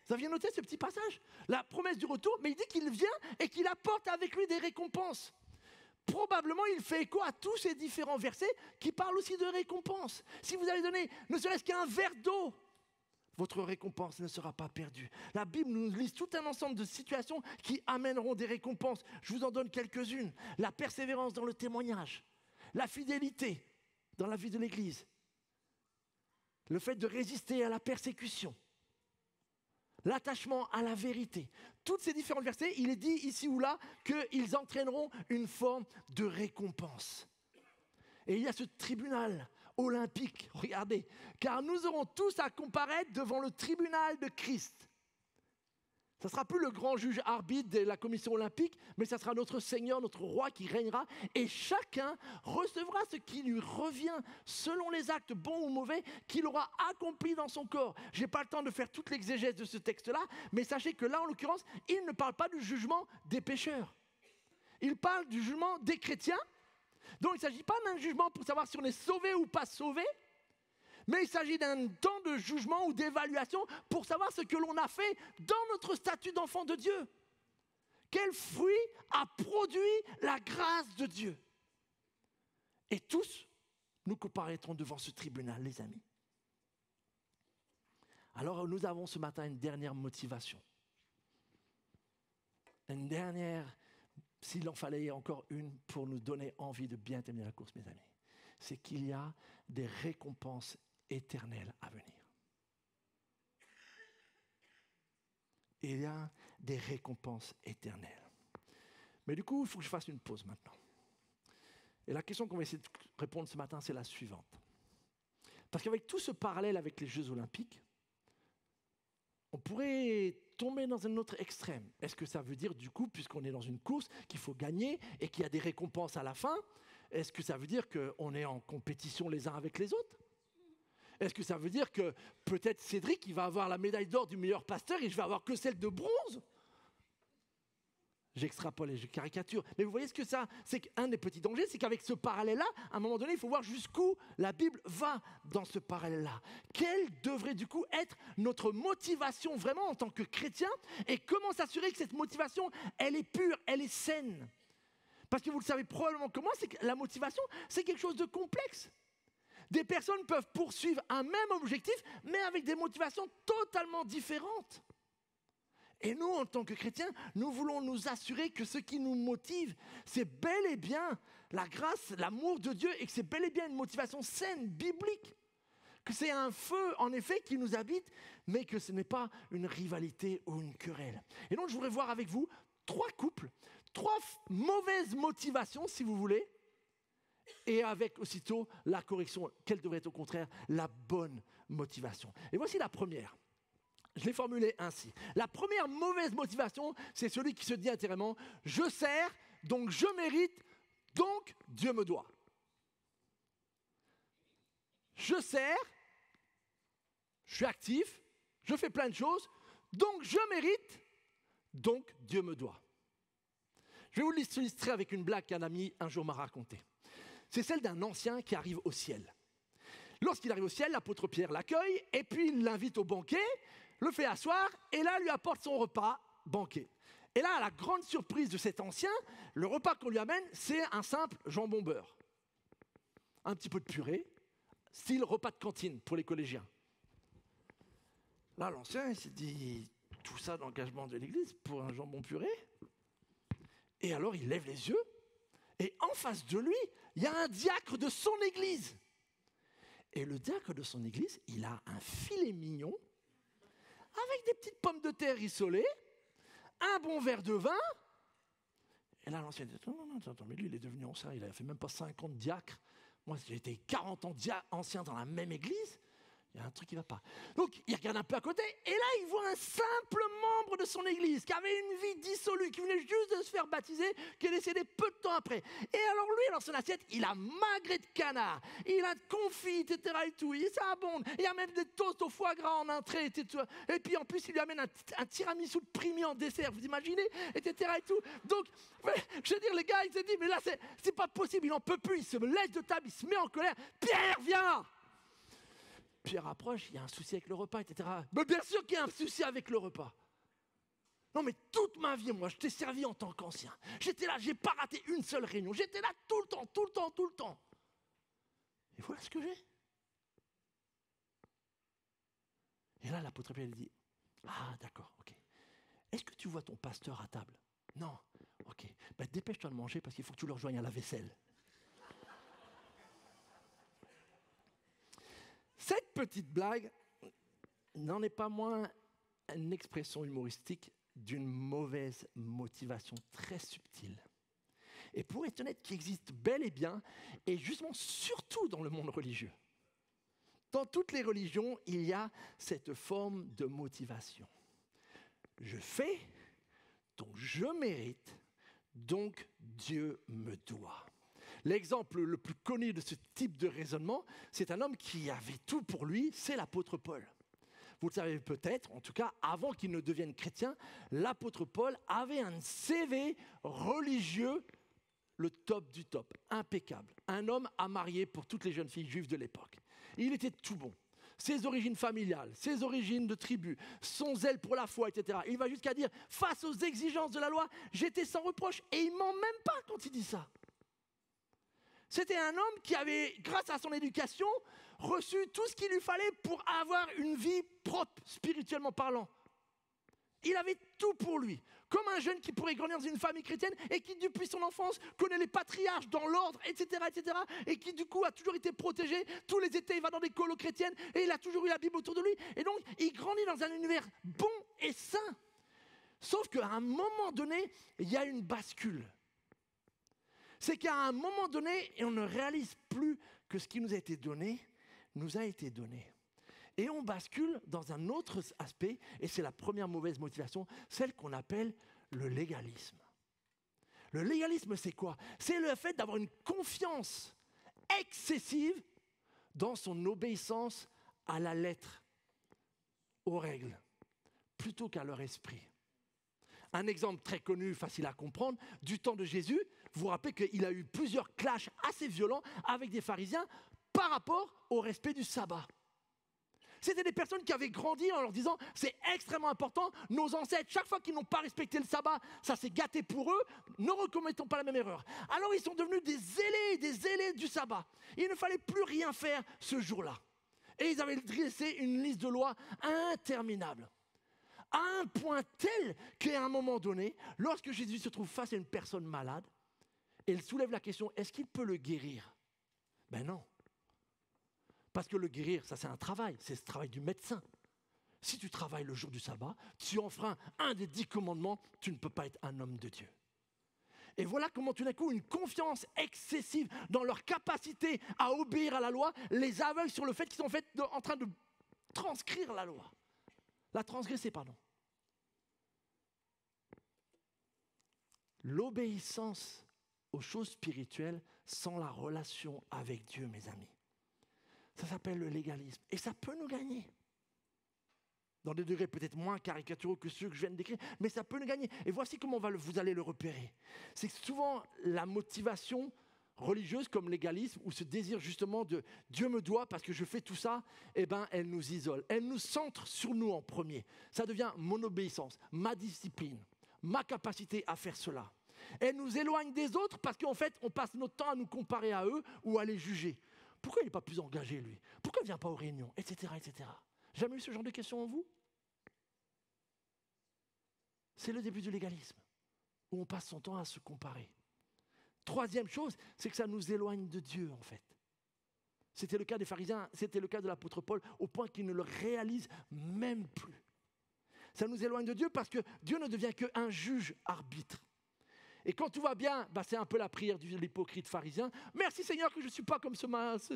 Vous aviez noté ce petit passage ? La promesse du retour, mais il dit qu'il vient et qu'il apporte avec lui des récompenses. Probablement, il fait écho à tous ces différents versets qui parlent aussi de récompense. Si vous avez donné ne serait-ce qu'un verre d'eau, votre récompense ne sera pas perdue. La Bible nous liste tout un ensemble de situations qui amèneront des récompenses. Je vous en donne quelques-unes. La persévérance dans le témoignage, la fidélité dans la vie de l'Église, le fait de résister à la persécution, l'attachement à la vérité. Tous ces différents versets, il est dit ici ou là qu'ils entraîneront une forme de récompense. Et il y a ce tribunal olympique, regardez, car nous aurons tous à comparaître devant le tribunal de Christ. Ça ne sera plus le grand juge arbitre de la commission olympique, mais ça sera notre Seigneur, notre Roi qui régnera, et chacun recevra ce qui lui revient selon les actes bons ou mauvais qu'il aura accomplis dans son corps. Je n'ai pas le temps de faire toute l'exégèse de ce texte-là, mais sachez que là, en l'occurrence, il ne parle pas du jugement des pécheurs. Il parle du jugement des chrétiens, Donc il ne s'agit pas d'un jugement pour savoir si on est sauvé ou pas sauvé, mais il s'agit d'un temps de jugement ou d'évaluation pour savoir ce que l'on a fait dans notre statut d'enfant de Dieu. Quel fruit a produit la grâce de Dieu? Et tous, nous comparaîtrons devant ce tribunal, les amis. Alors nous avons ce matin une dernière motivation. Une dernière, s'il en fallait encore une, pour nous donner envie de bien terminer la course, mes amis. C'est qu'il y a des récompenses éternelles à venir. Il y a des récompenses éternelles. Mais du coup, il faut que je fasse une pause maintenant. Et la question qu'on va essayer de répondre ce matin, c'est la suivante. Parce qu'avec tout ce parallèle avec les Jeux Olympiques, on pourrait tomber dans un autre extrême. Est-ce que ça veut dire, du coup, puisqu'on est dans une course, qu'il faut gagner et qu'il y a des récompenses à la fin, est-ce que ça veut dire qu'on est en compétition les uns avec les autres? Est-ce que ça veut dire que peut-être Cédric, il va avoir la médaille d'or du meilleur pasteur et je vais avoir que celle de bronze? J'extrapole et je caricature. Mais vous voyez ce que ça, c'est qu'un des petits dangers, c'est qu'avec ce parallèle-là, à un moment donné, il faut voir jusqu'où la Bible va dans ce parallèle-là. Quelle devrait du coup être notre motivation vraiment en tant que chrétien et comment s'assurer que cette motivation, elle est pure, elle est saine? Parce que vous le savez probablement comment, c'est que la motivation, c'est quelque chose de complexe. Des personnes peuvent poursuivre un même objectif, mais avec des motivations totalement différentes. Et nous, en tant que chrétiens, nous voulons nous assurer que ce qui nous motive, c'est bel et bien la grâce, l'amour de Dieu, et que c'est bel et bien une motivation saine, biblique. Que c'est un feu, en effet, qui nous habite, mais que ce n'est pas une rivalité ou une querelle. Et donc, je voudrais voir avec vous 3 couples, 3 mauvaises motivations, si vous voulez, et avec aussitôt la correction, quelle devrait être au contraire la bonne motivation. Et voici la première. Je l'ai formulée ainsi. La première mauvaise motivation, c'est celui qui se dit intérieurement « Je sers, donc je mérite, donc Dieu me doit. » Je sers, je suis actif, je fais plein de choses, donc je mérite, donc Dieu me doit. Je vais vous l'illustrer avec une blague qu'un ami un jour m'a racontée. C'est celle d'un ancien qui arrive au ciel. Lorsqu'il arrive au ciel, l'apôtre Pierre l'accueille et puis il l'invite au banquet, le fait asseoir et là lui apporte son repas banquet. Et là, à la grande surprise de cet ancien, le repas qu'on lui amène, c'est un simple jambon beurre. Un petit peu de purée, style repas de cantine pour les collégiens. Là, l'ancien, il s'est dit, tout ça d'engagement de l'église pour un jambon purée? Et alors, il lève les yeux et en face de lui, il y a un diacre de son église. Et le diacre de son église, il a un filet mignon avec des petites pommes de terre rissolées, un bon verre de vin. Et là, l'ancien dit, non, attends, mais lui, il est devenu ancien, il a fait même pas 50 diacres. Moi, j'ai été 40 ans ancien dans la même église. Il y a un truc qui ne va pas. Donc, il regarde un peu à côté, et là, il voit un simple membre de son église qui avait une vie dissolue, qui venait juste de se faire baptiser, qui est décédé peu de temps après. Et alors, lui, dans son assiette, il a magret de canard, il a de confit, etc. et tout, et ça abonde. Il y a même des toasts au foie gras en entrée, etc. Et puis, en plus, il lui amène un tiramisu de primi en dessert, vous imaginez, etc. et tout. Donc, je veux dire, les gars, il se dit, mais là, c'est pas possible, il n'en peut plus, il se lève de table, il se met en colère. Pierre, viens! Pierre approche, il y a un souci avec le repas, etc. Mais bien sûr qu'il y a un souci avec le repas. Non mais toute ma vie, moi, je t'ai servi en tant qu'ancien. J'étais là, j'ai pas raté une seule réunion. J'étais là tout le temps. Et voilà ce que j'ai. Et là, l'apôtre Pierre dit, ah d'accord, ok. Est-ce que tu vois ton pasteur à table? Non, ok. Ben, dépêche-toi de manger parce qu'il faut que tu le rejoignes à la vaisselle. Cette petite blague n'en est pas moins une expression humoristique d'une mauvaise motivation très subtile. Et pour être honnête, qui existe bel et bien, et justement surtout dans le monde religieux. Dans toutes les religions, il y a cette forme de motivation. Je fais, donc je mérite, donc Dieu me doit. L'exemple le plus connu de ce type de raisonnement, c'est un homme qui avait tout pour lui, c'est l'apôtre Paul. Vous le savez peut-être, en tout cas, avant qu'il ne devienne chrétien, l'apôtre Paul avait un CV religieux le top du top, impeccable. Un homme à marier pour toutes les jeunes filles juives de l'époque. Il était tout bon. Ses origines familiales, ses origines de tribu, son zèle pour la foi, etc. Il va jusqu'à dire, face aux exigences de la loi, j'étais sans reproche. Et il ment même pas quand il dit ça. C'était un homme qui avait, grâce à son éducation, reçu tout ce qu'il lui fallait pour avoir une vie propre, spirituellement parlant. Il avait tout pour lui. Comme un jeune qui pourrait grandir dans une famille chrétienne et qui, depuis son enfance, connaît les patriarches dans l'ordre, etc., etc., et qui, du coup, a toujours été protégé. Tous les étés, il va dans des colos chrétiennes et il a toujours eu la Bible autour de lui. Et donc, il grandit dans un univers bon et sain. Sauf qu'à un moment donné, il y a une bascule. C'est qu'à un moment donné, on ne réalise plus que ce qui nous a été donné, nous a été donné. Et on bascule dans un autre aspect, et c'est la première mauvaise motivation, celle qu'on appelle le légalisme. Le légalisme, c'est quoi? C'est le fait d'avoir une confiance excessive dans son obéissance à la lettre, aux règles, plutôt qu'à leur esprit. Un exemple très connu, facile à comprendre, du temps de Jésus, vous vous rappelez qu'il a eu plusieurs clashs assez violents avec des pharisiens par rapport au respect du sabbat. C'était des personnes qui avaient grandi en leur disant « c'est extrêmement important, nos ancêtres, chaque fois qu'ils n'ont pas respecté le sabbat, ça s'est gâté pour eux, ne recommettons pas la même erreur ». Alors ils sont devenus des zélés du sabbat. Il ne fallait plus rien faire ce jour-là. Et ils avaient dressé une liste de lois interminable. À un point tel qu'à un moment donné, lorsque Jésus se trouve face à une personne malade, il soulève la question, est-ce qu'il peut le guérir? Ben non. Parce que le guérir, ça c'est un travail, c'est le travail du médecin. Si tu travailles le jour du sabbat, tu enfreins un des 10 commandements, tu ne peux pas être un homme de Dieu. Et voilà comment tout d'un coup, une confiance excessive dans leur capacité à obéir à la loi les aveugle sur le fait qu'ils sont en train de transcrire la loi. La transgresser, pardon. L'obéissance aux choses spirituelles sans la relation avec Dieu, mes amis. Ça s'appelle le légalisme. Et ça peut nous gagner. Dans des degrés peut-être moins caricaturaux que ceux que je viens de décrire, mais ça peut nous gagner. Et voici comment vous allez le repérer. C'est que souvent, la motivation religieuse comme légalisme, ou ce désir justement de « Dieu me doit parce que je fais tout ça », eh ben, elle nous isole. Elle nous centre sur nous en premier. Ça devient mon obéissance, ma discipline, ma capacité à faire cela. Elle nous éloigne des autres parce qu'en fait, on passe notre temps à nous comparer à eux ou à les juger. Pourquoi il n'est pas plus engagé, lui? Pourquoi il ne vient pas aux réunions? Etc., etc. Jamais eu ce genre de questions en vous? C'est le début du légalisme, où on passe son temps à se comparer. Troisième chose, c'est que ça nous éloigne de Dieu, en fait. C'était le cas des pharisiens, c'était le cas de l'apôtre Paul, au point qu'il ne le réalise même plus. Ça nous éloigne de Dieu parce que Dieu ne devient qu'un juge arbitre. Et quand tout va bien, c'est un peu la prière de l'hypocrite pharisien. Merci Seigneur que je ne suis pas comme ce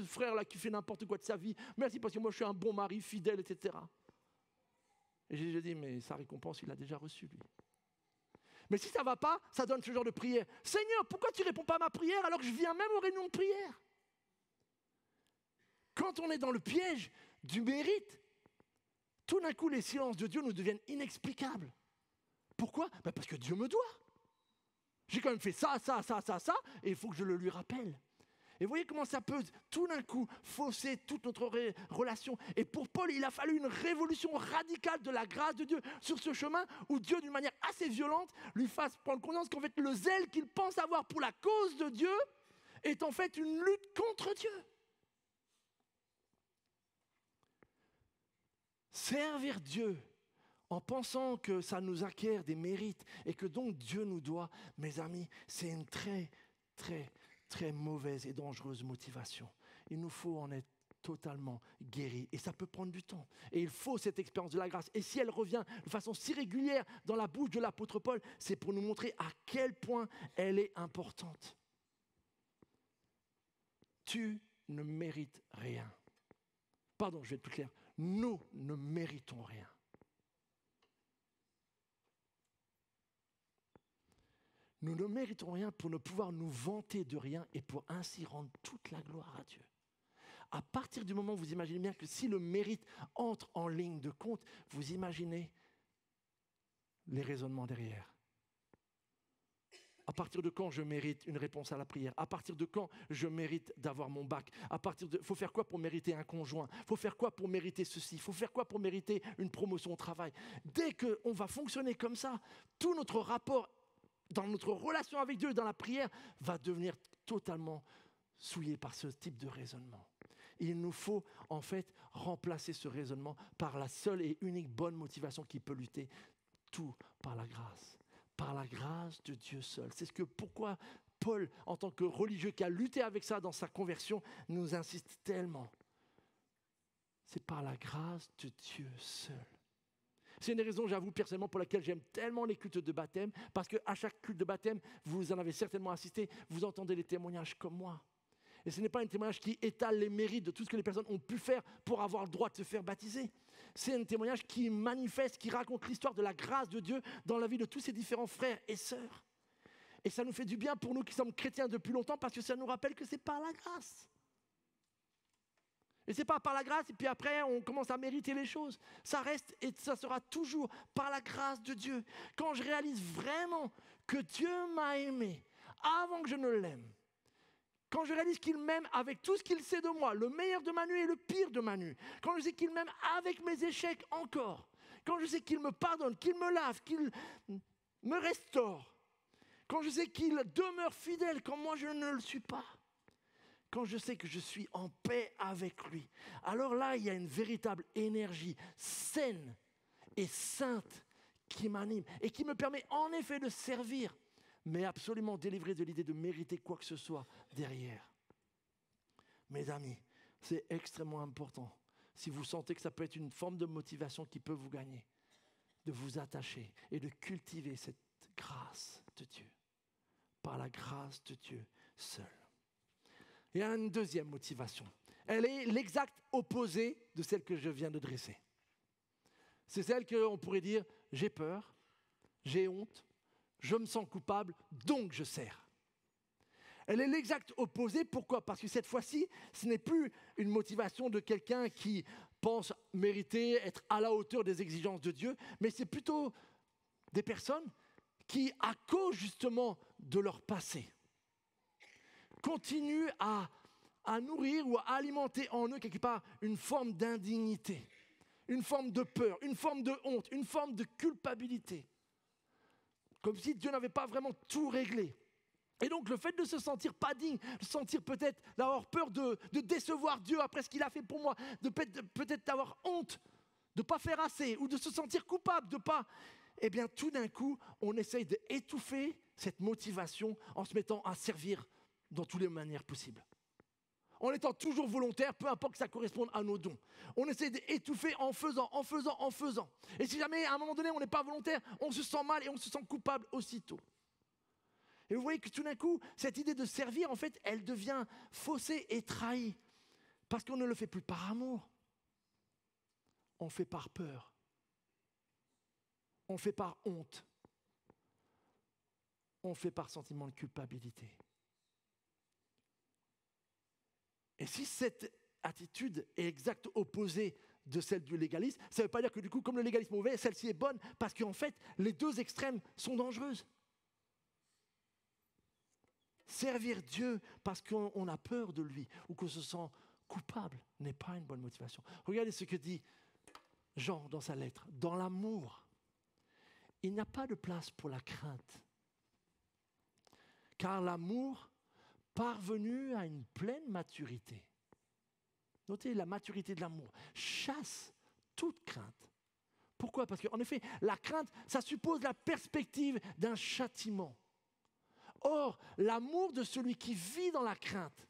frère-là qui fait n'importe quoi de sa vie. Merci parce que moi je suis un bon mari, fidèle, etc. Et Jésus dit, mais sa récompense, il l'a déjà reçue, lui. Mais si ça ne va pas, ça donne ce genre de prière. Seigneur, pourquoi tu ne réponds pas à ma prière alors que je viens même aux réunions de prière? Quand on est dans le piège du mérite, tout d'un coup, les silences de Dieu nous deviennent inexplicables. Pourquoi? Parce que Dieu me doit. J'ai quand même fait ça, et il faut que je le lui rappelle. Et vous voyez comment ça peut tout d'un coup fausser toute notre relation. Et pour Paul, il a fallu une révolution radicale de la grâce de Dieu sur ce chemin où Dieu, d'une manière assez violente, lui fasse prendre conscience qu'en fait, le zèle qu'il pense avoir pour la cause de Dieu est en fait une lutte contre Dieu. Servir Dieu en pensant que ça nous acquiert des mérites et que donc Dieu nous doit, mes amis, c'est une très, très, très mauvaise et dangereuse motivation. Il nous faut en être totalement guéris et ça peut prendre du temps. Et il faut cette expérience de la grâce. Et si elle revient de façon si régulière dans la bouche de l'apôtre Paul, c'est pour nous montrer à quel point elle est importante. Tu ne mérites rien. Pardon, je vais être plus clair. Nous ne méritons rien. Nous ne méritons rien pour ne pouvoir nous vanter de rien et pour ainsi rendre toute la gloire à Dieu. À partir du moment où vous imaginez bien que si le mérite entre en ligne de compte, vous imaginez les raisonnements derrière. À partir de quand je mérite une réponse à la prière? À partir de quand je mérite d'avoir mon bac? Il faut faire quoi pour mériter un conjoint? Il faut faire quoi pour mériter ceci? Il faut faire quoi pour mériter une promotion au travail? Dès qu'on va fonctionner comme ça, tout notre rapport dans notre relation avec Dieu, dans la prière, va devenir totalement souillé par ce type de raisonnement. Il nous faut en fait remplacer ce raisonnement par la seule et unique bonne motivation qui peut lutter, tout par la grâce. Par la grâce de Dieu seul. C'est pourquoi Paul, en tant que religieux qui a lutté avec ça dans sa conversion, nous insiste tellement. C'est par la grâce de Dieu seul. C'est une raison, j'avoue personnellement, pour laquelle j'aime tellement les cultes de baptême, parce qu'à chaque culte de baptême, vous en avez certainement assisté, vous entendez les témoignages comme moi. Et ce n'est pas un témoignage qui étale les mérites de tout ce que les personnes ont pu faire pour avoir le droit de se faire baptiser. C'est un témoignage qui manifeste, qui raconte l'histoire de la grâce de Dieu dans la vie de tous ses différents frères et sœurs. Et ça nous fait du bien pour nous qui sommes chrétiens depuis longtemps, parce que ça nous rappelle que c'est par la grâce. Et c'est pas par la grâce, et puis après, on commence à mériter les choses. Ça reste et ça sera toujours par la grâce de Dieu. Quand je réalise vraiment que Dieu m'a aimé avant que je ne l'aime, quand je réalise qu'il m'aime avec tout ce qu'il sait de moi, le meilleur de Manu et le pire de Manu, quand je sais qu'il m'aime avec mes échecs encore, quand je sais qu'il me pardonne, qu'il me lave, qu'il me restaure, quand je sais qu'il demeure fidèle quand moi je ne le suis pas, quand je sais que je suis en paix avec lui, alors là, il y a une véritable énergie saine et sainte qui m'anime et qui me permet en effet de servir, mais absolument délivré de l'idée de mériter quoi que ce soit derrière. Mes amis, c'est extrêmement important, si vous sentez que ça peut être une forme de motivation qui peut vous gagner, de vous attacher et de cultiver cette grâce de Dieu, par la grâce de Dieu seul. Il y a une deuxième motivation. Elle est l'exact opposé de celle que je viens de dresser. C'est celle qu'on pourrait dire, j'ai peur, j'ai honte, je me sens coupable, donc je sers. Elle est l'exact opposé. Pourquoi? Parce que cette fois-ci, ce n'est plus une motivation de quelqu'un qui pense mériter, être à la hauteur des exigences de Dieu, mais c'est plutôt des personnes qui, à cause justement de leur passé, continuent à nourrir ou à alimenter en eux quelque part une forme d'indignité, une forme de peur, une forme de honte, une forme de culpabilité. Comme si Dieu n'avait pas vraiment tout réglé. Et donc le fait de se sentir pas digne, de se sentir peut-être d'avoir peur de décevoir Dieu après ce qu'il a fait pour moi, de peut-être d'avoir honte, de ne pas faire assez, ou de se sentir coupable, de pas... Eh bien tout d'un coup, on essaye d'étouffer cette motivation en se mettant à servir dans toutes les manières possibles. En étant toujours volontaire, peu importe que ça corresponde à nos dons. On essaie d'étouffer en faisant. Et si jamais, à un moment donné, on n'est pas volontaire, on se sent mal et on se sent coupable aussitôt. Et vous voyez que tout d'un coup, cette idée de servir, en fait, elle devient faussée et trahie. Parce qu'on ne le fait plus par amour. On le fait par peur. On le fait par honte. On le fait par sentiment de culpabilité. Et si cette attitude est exact opposée de celle du légalisme, ça ne veut pas dire que du coup, comme le légalisme est mauvais, celle-ci est bonne, parce qu'en fait, les deux extrêmes sont dangereuses. Servir Dieu parce qu'on a peur de lui ou qu'on se sent coupable n'est pas une bonne motivation. Regardez ce que dit Jean dans sa lettre. Dans l'amour, il n'y a pas de place pour la crainte. Car l'amour, parvenu à une pleine maturité, notez la maturité de l'amour, chasse toute crainte. Pourquoi? Parce qu'en effet, la crainte, ça suppose la perspective d'un châtiment. Or, l'amour de celui qui vit dans la crainte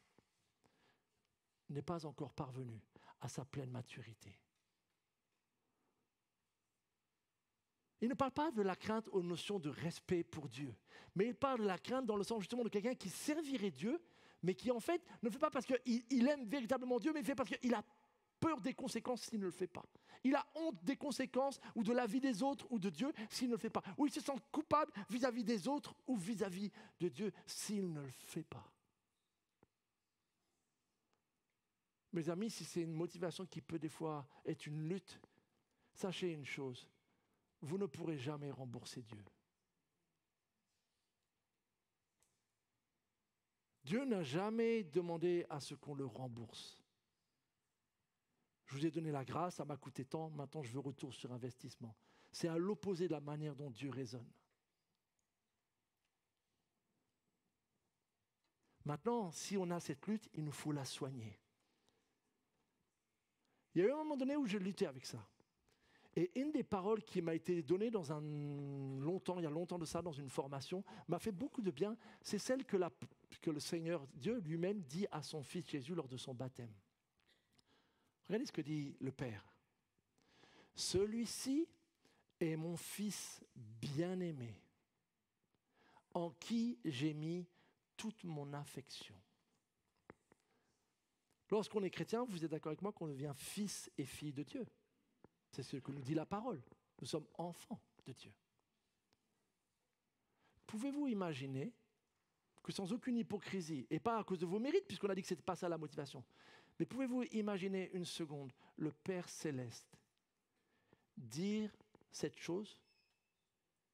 n'est pas encore parvenu à sa pleine maturité. Il ne parle pas de la crainte aux notions de respect pour Dieu, mais il parle de la crainte dans le sens justement de quelqu'un qui servirait Dieu, mais qui en fait ne le fait pas parce qu'il aime véritablement Dieu, mais il le fait parce qu'il a peur des conséquences s'il ne le fait pas. Il a honte des conséquences ou de la vie des autres ou de Dieu s'il ne le fait pas. Ou il se sent coupable vis-à-vis des autres ou vis-à-vis de Dieu s'il ne le fait pas. Mes amis, si c'est une motivation qui peut des fois être une lutte, sachez une chose, vous ne pourrez jamais rembourser Dieu. Dieu n'a jamais demandé à ce qu'on le rembourse. Je vous ai donné la grâce, ça m'a coûté tant, maintenant je veux retour sur investissement. C'est à l'opposé de la manière dont Dieu raisonne. Maintenant, si on a cette lutte, il nous faut la soigner. Il y a eu un moment donné où je luttais avec ça. Et une des paroles qui m'a été donnée il y a longtemps de ça, dans une formation, m'a fait beaucoup de bien, c'est celle que le Seigneur Dieu lui-même dit à son fils Jésus lors de son baptême. Regardez ce que dit le Père. Celui-ci est mon fils bien-aimé, en qui j'ai mis toute mon affection. Lorsqu'on est chrétien, vous êtes d'accord avec moi qu'on devient fils et fille de Dieu. C'est ce que nous dit la parole. Nous sommes enfants de Dieu. Pouvez-vous imaginer que sans aucune hypocrisie, et pas à cause de vos mérites, puisqu'on a dit que ce n'était pas ça la motivation, mais pouvez-vous imaginer une seconde le Père Céleste dire cette chose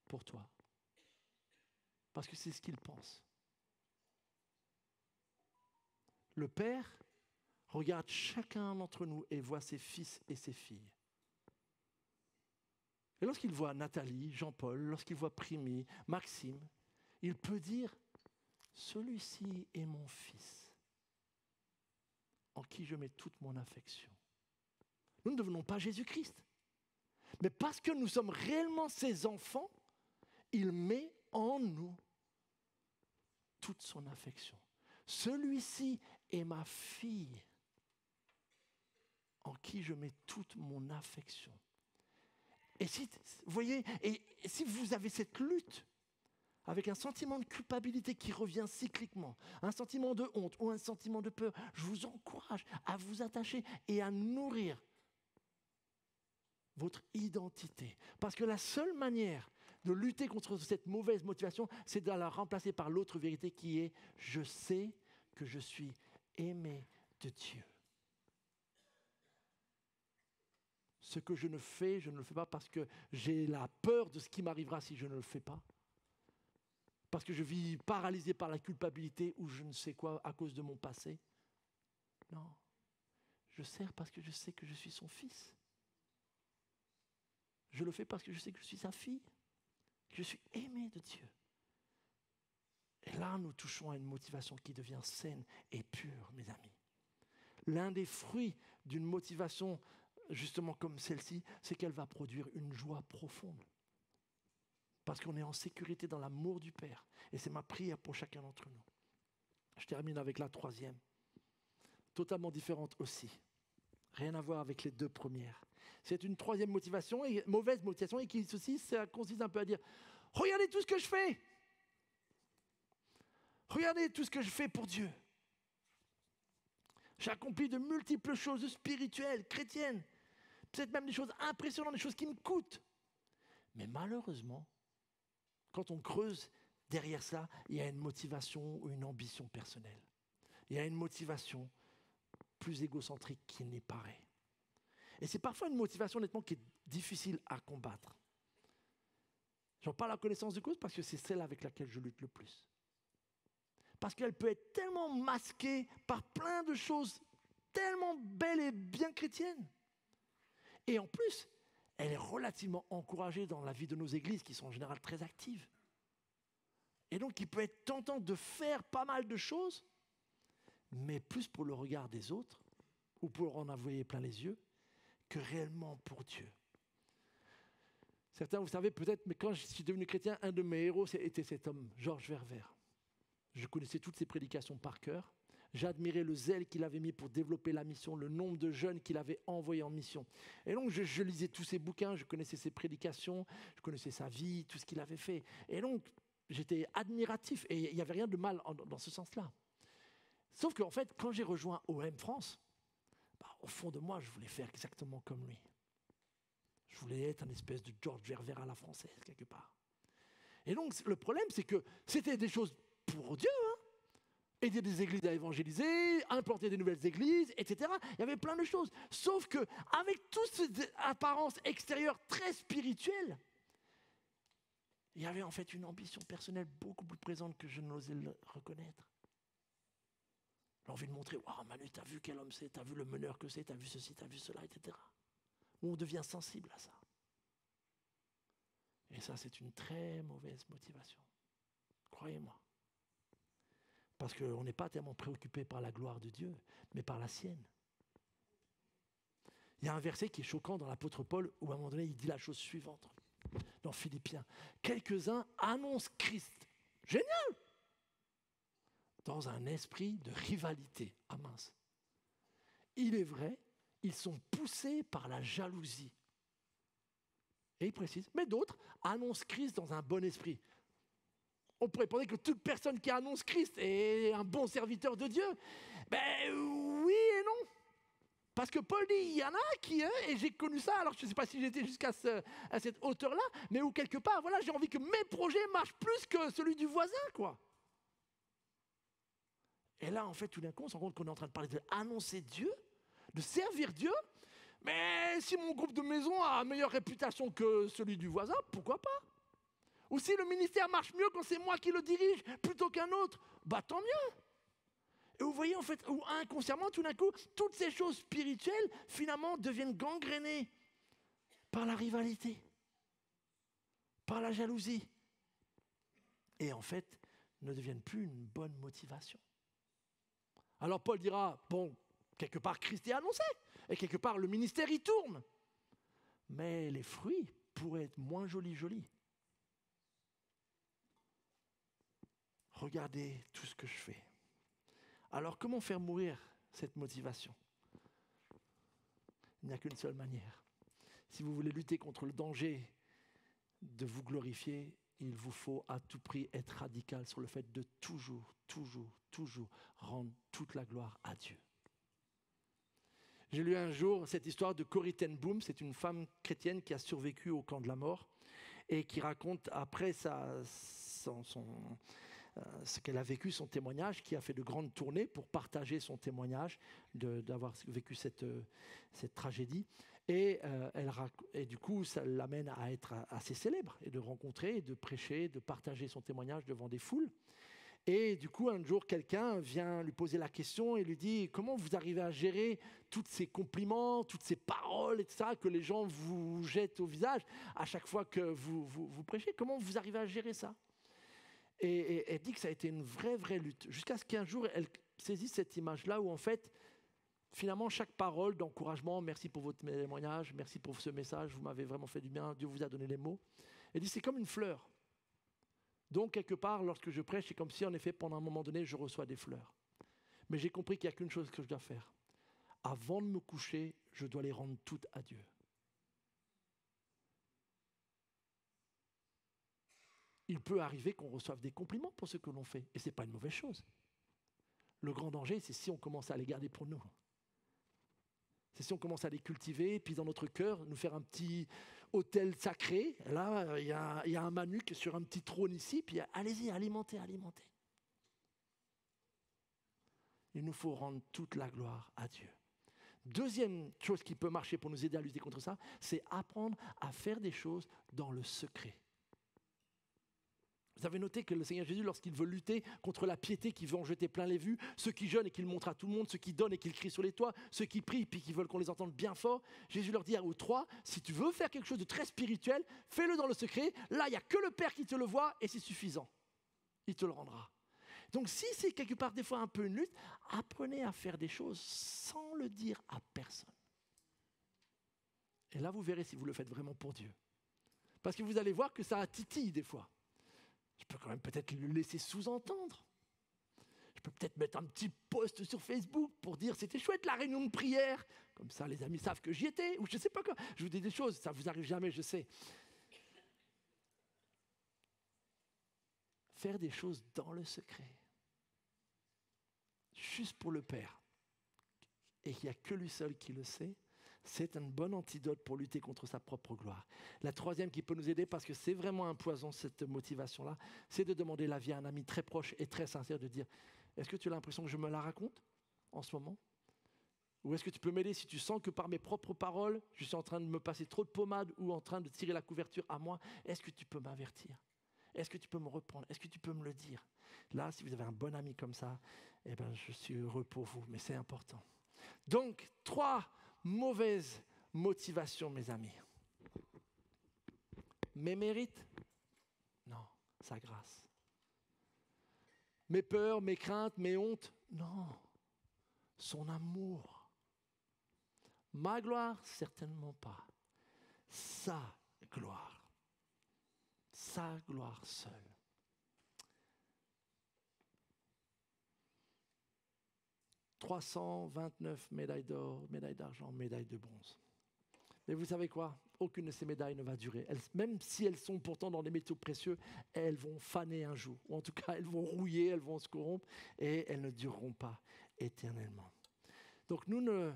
pour toi? Parce que c'est ce qu'il pense. Le Père regarde chacun d'entre nous et voit ses fils et ses filles. Et lorsqu'il voit Nathalie, Jean-Paul, lorsqu'il voit Primi, Maxime, il peut dire « Celui-ci est mon fils, en qui je mets toute mon affection. » Nous ne devenons pas Jésus-Christ. Mais parce que nous sommes réellement ses enfants, il met en nous toute son affection. Celui-ci est ma fille, en qui je mets toute mon affection. Et si, vous voyez, et si vous avez cette lutte avec un sentiment de culpabilité qui revient cycliquement, un sentiment de honte ou un sentiment de peur, je vous encourage à vous attacher et à nourrir votre identité. Parce que la seule manière de lutter contre cette mauvaise motivation, c'est de la remplacer par l'autre vérité qui est « je sais que je suis aimé de Dieu ». Ce que je ne le fais pas parce que j'ai la peur de ce qui m'arrivera si je ne le fais pas. Parce que je vis paralysé par la culpabilité ou je ne sais quoi à cause de mon passé. Non, je sers parce que je sais que je suis son fils. Je le fais parce que je sais que je suis sa fille, que je suis aimé de Dieu. Et là, nous touchons à une motivation qui devient saine et pure, mes amis. L'un des fruits d'une motivation justement comme celle-ci, c'est qu'elle va produire une joie profonde. Parce qu'on est en sécurité dans l'amour du Père. Et c'est ma prière pour chacun d'entre nous. Je termine avec la troisième. Totalement différente aussi. Rien à voir avec les deux premières. C'est une troisième motivation, et mauvaise motivation, et qui aussi, ça consiste un peu à dire « Regardez tout ce que je fais. Regardez tout ce que je fais pour Dieu. J'ai accompli de multiples choses spirituelles, chrétiennes. Peut-être même des choses impressionnantes, des choses qui me coûtent. Mais malheureusement, quand on creuse derrière ça, il y a une motivation ou une ambition personnelle. Il y a une motivation plus égocentrique qu'il n'y paraît. Et c'est parfois une motivation honnêtement qui est difficile à combattre. J'en parle à connaissance de cause parce que c'est celle avec laquelle je lutte le plus. Parce qu'elle peut être tellement masquée par plein de choses tellement belles et bien chrétiennes. Et en plus, elle est relativement encouragée dans la vie de nos églises qui sont en général très actives. Et donc, il peut être tentant de faire pas mal de choses, mais plus pour le regard des autres, ou pour en envoyer plein les yeux, que réellement pour Dieu. Certains, vous savez peut-être, mais quand je suis devenu chrétien, un de mes héros était cet homme, Georges Verwer. Je connaissais toutes ses prédications par cœur. J'admirais le zèle qu'il avait mis pour développer la mission, le nombre de jeunes qu'il avait envoyés en mission. Et donc, je lisais tous ses bouquins, je connaissais ses prédications, je connaissais sa vie, tout ce qu'il avait fait. Et donc, j'étais admiratif et il n'y avait rien de mal dans ce sens-là. Sauf qu'en fait, quand j'ai rejoint OM France, au fond de moi, je voulais faire exactement comme lui. Je voulais être un espèce de Georges Verwer à la française, quelque part. Et donc, le problème, c'est que c'était des choses pour Dieu, hein. Aider des églises à évangéliser, implanter des nouvelles églises, etc. Il y avait plein de choses. Sauf qu'avec toutes ces apparences extérieures très spirituelles, il y avait en fait une ambition personnelle beaucoup plus présente que je n'osais le reconnaître. L'envie de montrer, waouh, Manu, t'as vu quel homme c'est, t'as vu le meneur que c'est, t'as vu ceci, t'as vu cela, etc. Où on devient sensible à ça. Et ça, c'est une très mauvaise motivation. Croyez-moi. Parce qu'on n'est pas tellement préoccupé par la gloire de Dieu, mais par la sienne. Il y a un verset qui est choquant dans l'apôtre Paul, où à un moment donné, il dit la chose suivante. Dans Philippiens, quelques-uns annoncent Christ. Génial! Dans un esprit de rivalité. Ah mince. Il est vrai, ils sont poussés par la jalousie. Et il précise, mais d'autres annoncent Christ dans un bon esprit. On pourrait penser que toute personne qui annonce Christ est un bon serviteur de Dieu. Ben oui et non. Parce que Paul dit, il y en a qui, et j'ai connu ça, alors je ne sais pas si j'étais jusqu'à cette hauteur-là, mais où quelque part, voilà, j'ai envie que mes projets marchent plus que celui du voisin, quoi. Et là, en fait, tout d'un coup, on se rend compte qu'on est en train de parler d'annoncer Dieu, de servir Dieu, mais si mon groupe de maison a une meilleure réputation que celui du voisin, pourquoi pas? Ou si le ministère marche mieux quand c'est moi qui le dirige plutôt qu'un autre, bah tant mieux. Et vous voyez, en fait, ou inconsciemment, tout d'un coup, toutes ces choses spirituelles, finalement, deviennent gangrénées par la rivalité, par la jalousie. Et en fait, ne deviennent plus une bonne motivation. Alors Paul dira, bon, quelque part, Christ est annoncé, et quelque part, le ministère y tourne. Mais les fruits pourraient être moins jolis. Regardez tout ce que je fais. Alors, comment faire mourir cette motivation? Il n'y a qu'une seule manière. Si vous voulez lutter contre le danger de vous glorifier, il vous faut à tout prix être radical sur le fait de toujours rendre toute la gloire à Dieu. J'ai lu un jour cette histoire de Corrie ten Boom. C'est une femme chrétienne qui a survécu au camp de la mort et qui raconte après ce qu'elle a vécu, son témoignage, qui a fait de grandes tournées pour partager son témoignage d'avoir vécu cette tragédie. Et du coup, ça l'amène à être assez célèbre et de rencontrer, de prêcher, de partager son témoignage devant des foules. Et du coup, un jour, quelqu'un vient lui poser la question et lui dit « Comment vous arrivez à gérer tous ces compliments, toutes ces paroles, etc., que les gens vous jettent au visage à chaque fois que vous prêchez? Comment vous arrivez à gérer ça ?» Et elle dit que ça a été une vraie lutte, jusqu'à ce qu'un jour, elle saisisse cette image-là où, en fait, finalement, chaque parole d'encouragement, merci pour votre témoignage, merci pour ce message, vous m'avez vraiment fait du bien, Dieu vous a donné les mots. Elle dit, c'est comme une fleur. Donc, quelque part, lorsque je prêche, c'est comme si, en effet, pendant un moment donné, je reçois des fleurs. Mais j'ai compris qu'il n'y a qu'une chose que je dois faire. Avant de me coucher, je dois les rendre toutes à Dieu. Il peut arriver qu'on reçoive des compliments pour ce que l'on fait, et ce n'est pas une mauvaise chose. Le grand danger, c'est si on commence à les garder pour nous. C'est si on commence à les cultiver, puis dans notre cœur, nous faire un petit autel sacré. Là, il y a un Manu qui est sur un petit trône ici, puis allez-y, alimentez. Il nous faut rendre toute la gloire à Dieu. Deuxième chose qui peut marcher pour nous aider à lutter contre ça, c'est apprendre à faire des choses dans le secret. Vous avez noté que le Seigneur Jésus, lorsqu'il veut lutter contre la piété qui veut en jeter plein les vues, ceux qui jeûnent et qui le montrent à tout le monde, ceux qui donnent et qui le crient sur les toits, ceux qui prient et qui veulent qu'on les entende bien fort, Jésus leur dit aux trois, si tu veux faire quelque chose de très spirituel, fais-le dans le secret. Là, il n'y a que le Père qui te le voit et c'est suffisant. Il te le rendra. Donc si c'est quelque part des fois un peu une lutte, apprenez à faire des choses sans le dire à personne. Et là, vous verrez si vous le faites vraiment pour Dieu. Parce que vous allez voir que ça titille des fois. Je peux quand même peut-être le laisser sous-entendre. Je peux peut-être mettre un petit post sur Facebook pour dire c'était chouette la réunion de prière. Comme ça, les amis savent que j'y étais. Ou je ne sais pas quoi. Je vous dis des choses, ça ne vous arrive jamais, je sais. Faire des choses dans le secret. Juste pour le Père. Et qu'il n'y a que lui seul qui le sait. C'est un bon antidote pour lutter contre sa propre gloire. La troisième qui peut nous aider, parce que c'est vraiment un poison cette motivation-là, c'est de demander l'avis à un ami très proche et très sincère, de dire « Est-ce que tu as l'impression que je me la raconte en ce moment ? Ou est-ce que tu peux m'aider si tu sens que par mes propres paroles, je suis en train de me passer trop de pommade ou en train de tirer la couverture à moi ? Est-ce que tu peux m'avertir ? Est-ce que tu peux me reprendre ? Est-ce que tu peux me le dire ? Là, si vous avez un bon ami comme ça, eh bien, je suis heureux pour vous, mais c'est important. Donc, 3 mauvaises motivations, mes amis. Mes mérites? Non, sa grâce. Mes peurs, mes craintes, mes hontes? Non, son amour. Ma gloire? Certainement pas. Sa gloire. Sa gloire seule. « 329 médailles d'or, médailles d'argent, médailles de bronze. » Mais vous savez quoi? Aucune de ces médailles ne va durer. Même si elles sont pourtant dans des métaux précieux, elles vont faner un jour. Ou en tout cas, elles vont rouiller, elles vont se corrompre et elles ne dureront pas éternellement. Donc nous ne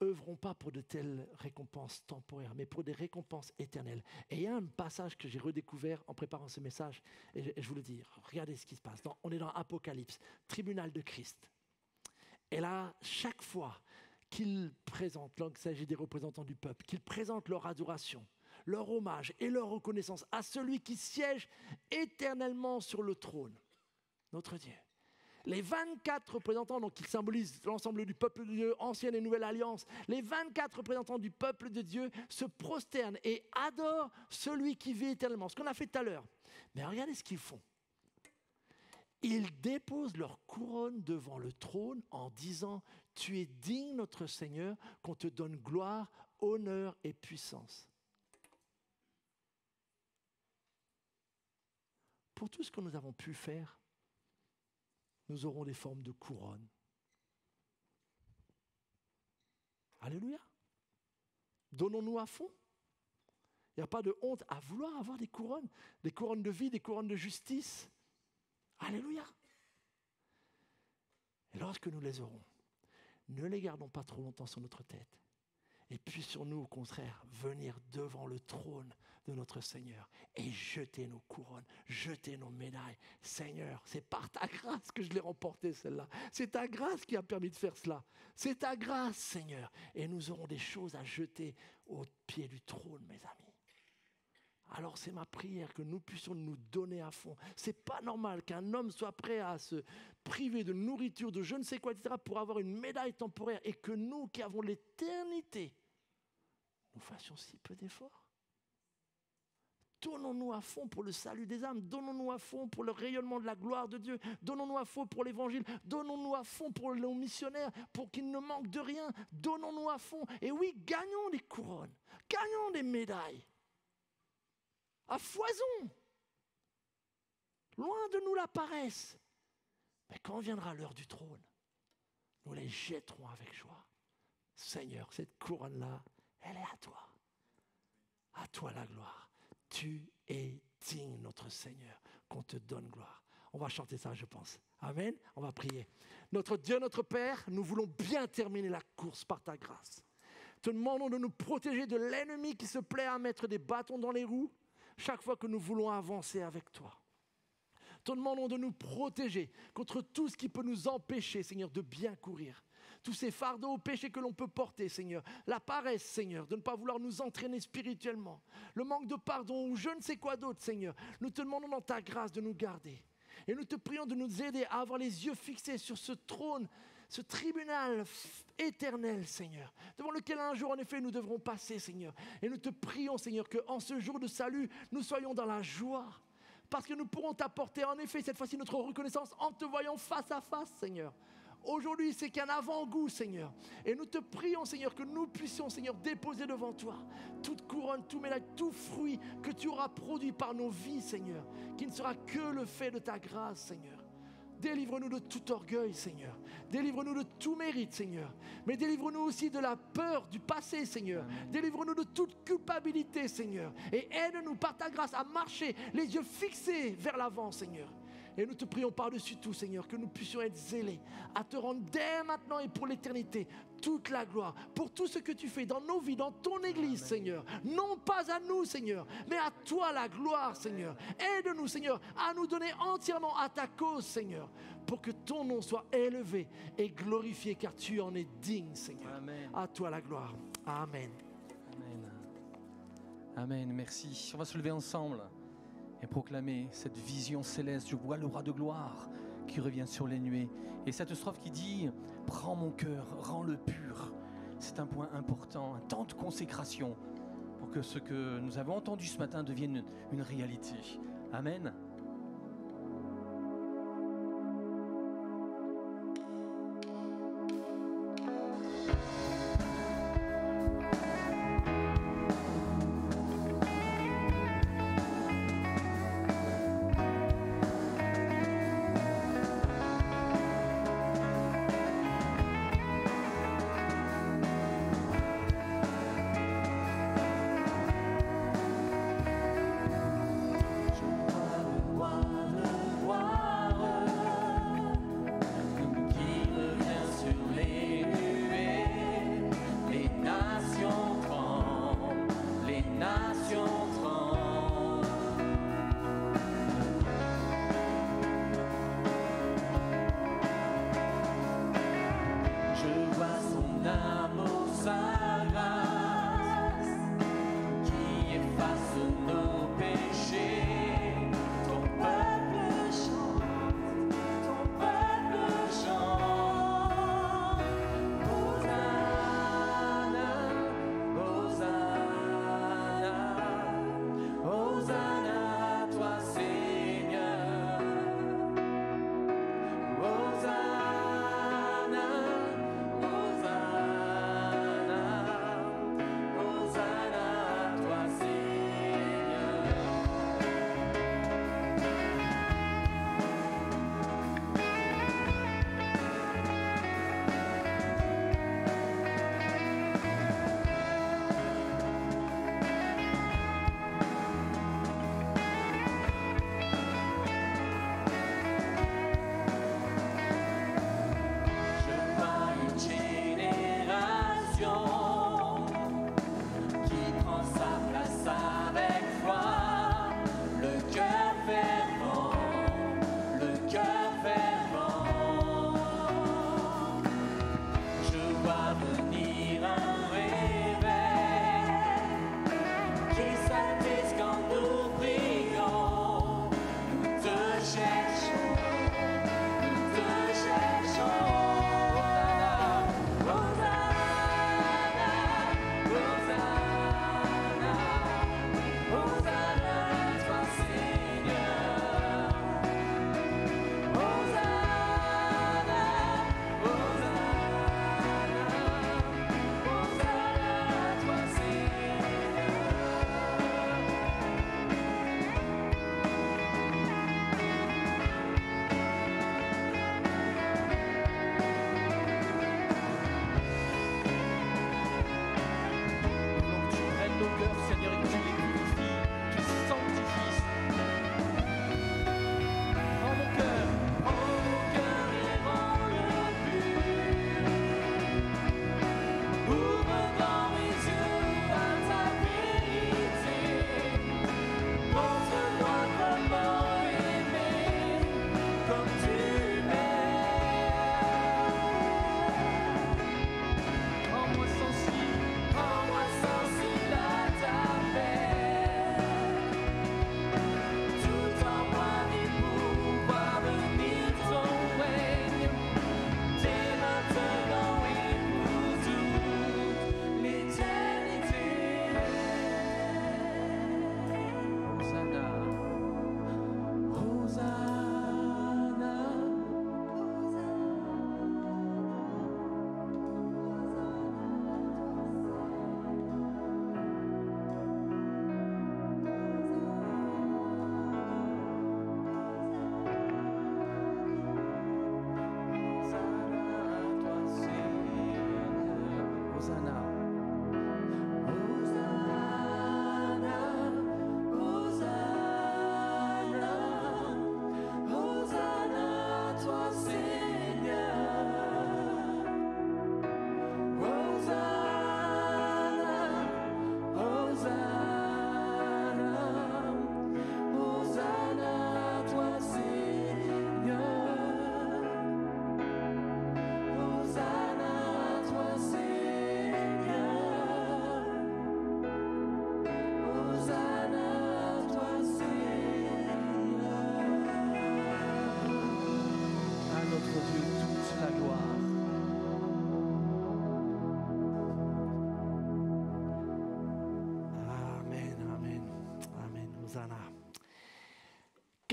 œuvrons pas pour de telles récompenses temporaires, mais pour des récompenses éternelles. Et il y a un passage que j'ai redécouvert en préparant ce message, et je vous le dis, regardez ce qui se passe. On est dans Apocalypse, tribunal de Christ. Et là, chaque fois qu'ils présentent, là il s'agit des représentants du peuple, qu'ils présentent leur adoration, leur hommage et leur reconnaissance à celui qui siège éternellement sur le trône, notre Dieu. Les 24 représentants, donc qui symbolisent l'ensemble du peuple de Dieu, ancienne et nouvelle alliance, les 24 représentants du peuple de Dieu se prosternent et adorent celui qui vit éternellement. Ce qu'on a fait tout à l'heure. Mais regardez ce qu'ils font. Ils déposent leur couronne devant le trône en disant « Tu es digne, notre Seigneur, qu'on te donne gloire, honneur et puissance. » Pour tout ce que nous avons pu faire, nous aurons des formes de couronne. Alléluia. Donnons-nous à fond. Il n'y a pas de honte à vouloir avoir des couronnes de vie, des couronnes de justice. Alléluia. Et lorsque nous les aurons, ne les gardons pas trop longtemps sur notre tête. Et puissions-nous, au contraire, venir devant le trône de notre Seigneur et jeter nos couronnes, jeter nos médailles. Seigneur, c'est par ta grâce que je l'ai remporté celle-là. C'est ta grâce qui a permis de faire cela. C'est ta grâce, Seigneur. Et nous aurons des choses à jeter au pied du trône, mes amis. Alors c'est ma prière que nous puissions nous donner à fond. C'est pas normal qu'un homme soit prêt à se priver de nourriture, de je ne sais quoi, etc. pour avoir une médaille temporaire et que nous qui avons l'éternité, nous fassions si peu d'efforts. Donnons-nous à fond pour le salut des âmes. Donnons-nous à fond pour le rayonnement de la gloire de Dieu. Donnons-nous à fond pour l'évangile. Donnons-nous à fond pour nos missionnaires, pour qu'ils ne manquent de rien. Donnons-nous à fond. Et oui, gagnons des couronnes, gagnons des médailles. À foison. Loin de nous la paresse. Mais quand viendra l'heure du trône, nous les jetterons avec joie. Seigneur, cette couronne-là, elle est à toi. À toi la gloire. Tu es digne, notre Seigneur, qu'on te donne gloire. On va chanter ça, je pense. Amen. On va prier. Notre Dieu, notre Père, nous voulons bien terminer la course par ta grâce. Te demandons de nous protéger de l'ennemi qui se plaît à mettre des bâtons dans les roues chaque fois que nous voulons avancer avec toi. Te demandons de nous protéger contre tout ce qui peut nous empêcher, Seigneur, de bien courir. Tous ces fardeaux au péché que l'on peut porter, Seigneur. La paresse, Seigneur, de ne pas vouloir nous entraîner spirituellement. Le manque de pardon ou je ne sais quoi d'autre, Seigneur. Nous te demandons dans ta grâce de nous garder. Et nous te prions de nous aider à avoir les yeux fixés sur ce trône, ce tribunal éternel, Seigneur, devant lequel un jour, en effet, nous devrons passer, Seigneur. Et nous te prions, Seigneur, qu'en ce jour de salut, nous soyons dans la joie. Parce que nous pourrons t'apporter, en effet, cette fois-ci, notre reconnaissance en te voyant face à face, Seigneur. Aujourd'hui, c'est qu'un avant-goût, Seigneur. Et nous te prions, Seigneur, que nous puissions, Seigneur, déposer devant toi toute couronne, tout médaille, tout fruit que tu auras produit par nos vies, Seigneur, qui ne sera que le fait de ta grâce, Seigneur. Délivre-nous de tout orgueil, Seigneur. Délivre-nous de tout mérite, Seigneur. Mais délivre-nous aussi de la peur du passé, Seigneur. Délivre-nous de toute culpabilité, Seigneur. Et aide-nous par ta grâce à marcher les yeux fixés vers l'avant, Seigneur. Et nous te prions par-dessus tout, Seigneur, que nous puissions être zélés à te rendre dès maintenant et pour l'éternité toute la gloire pour tout ce que tu fais dans nos vies, dans ton Église, Seigneur. Non pas à nous, Seigneur, mais à toi la gloire, Seigneur. Aide-nous, Seigneur, à nous donner entièrement à ta cause, Seigneur, pour que ton nom soit élevé et glorifié, car tu en es digne, Seigneur. Amen. À toi la gloire. Amen. Amen. Amen. Merci. On va se lever ensemble et proclamer cette vision céleste. Je vois le roi de gloire qui revient sur les nuées. Et cette strophe qui dit « Prends mon cœur, rends-le pur ». C'est un point important, un temps de consécration pour que ce que nous avons entendu ce matin devienne une réalité. Amen. Je crois le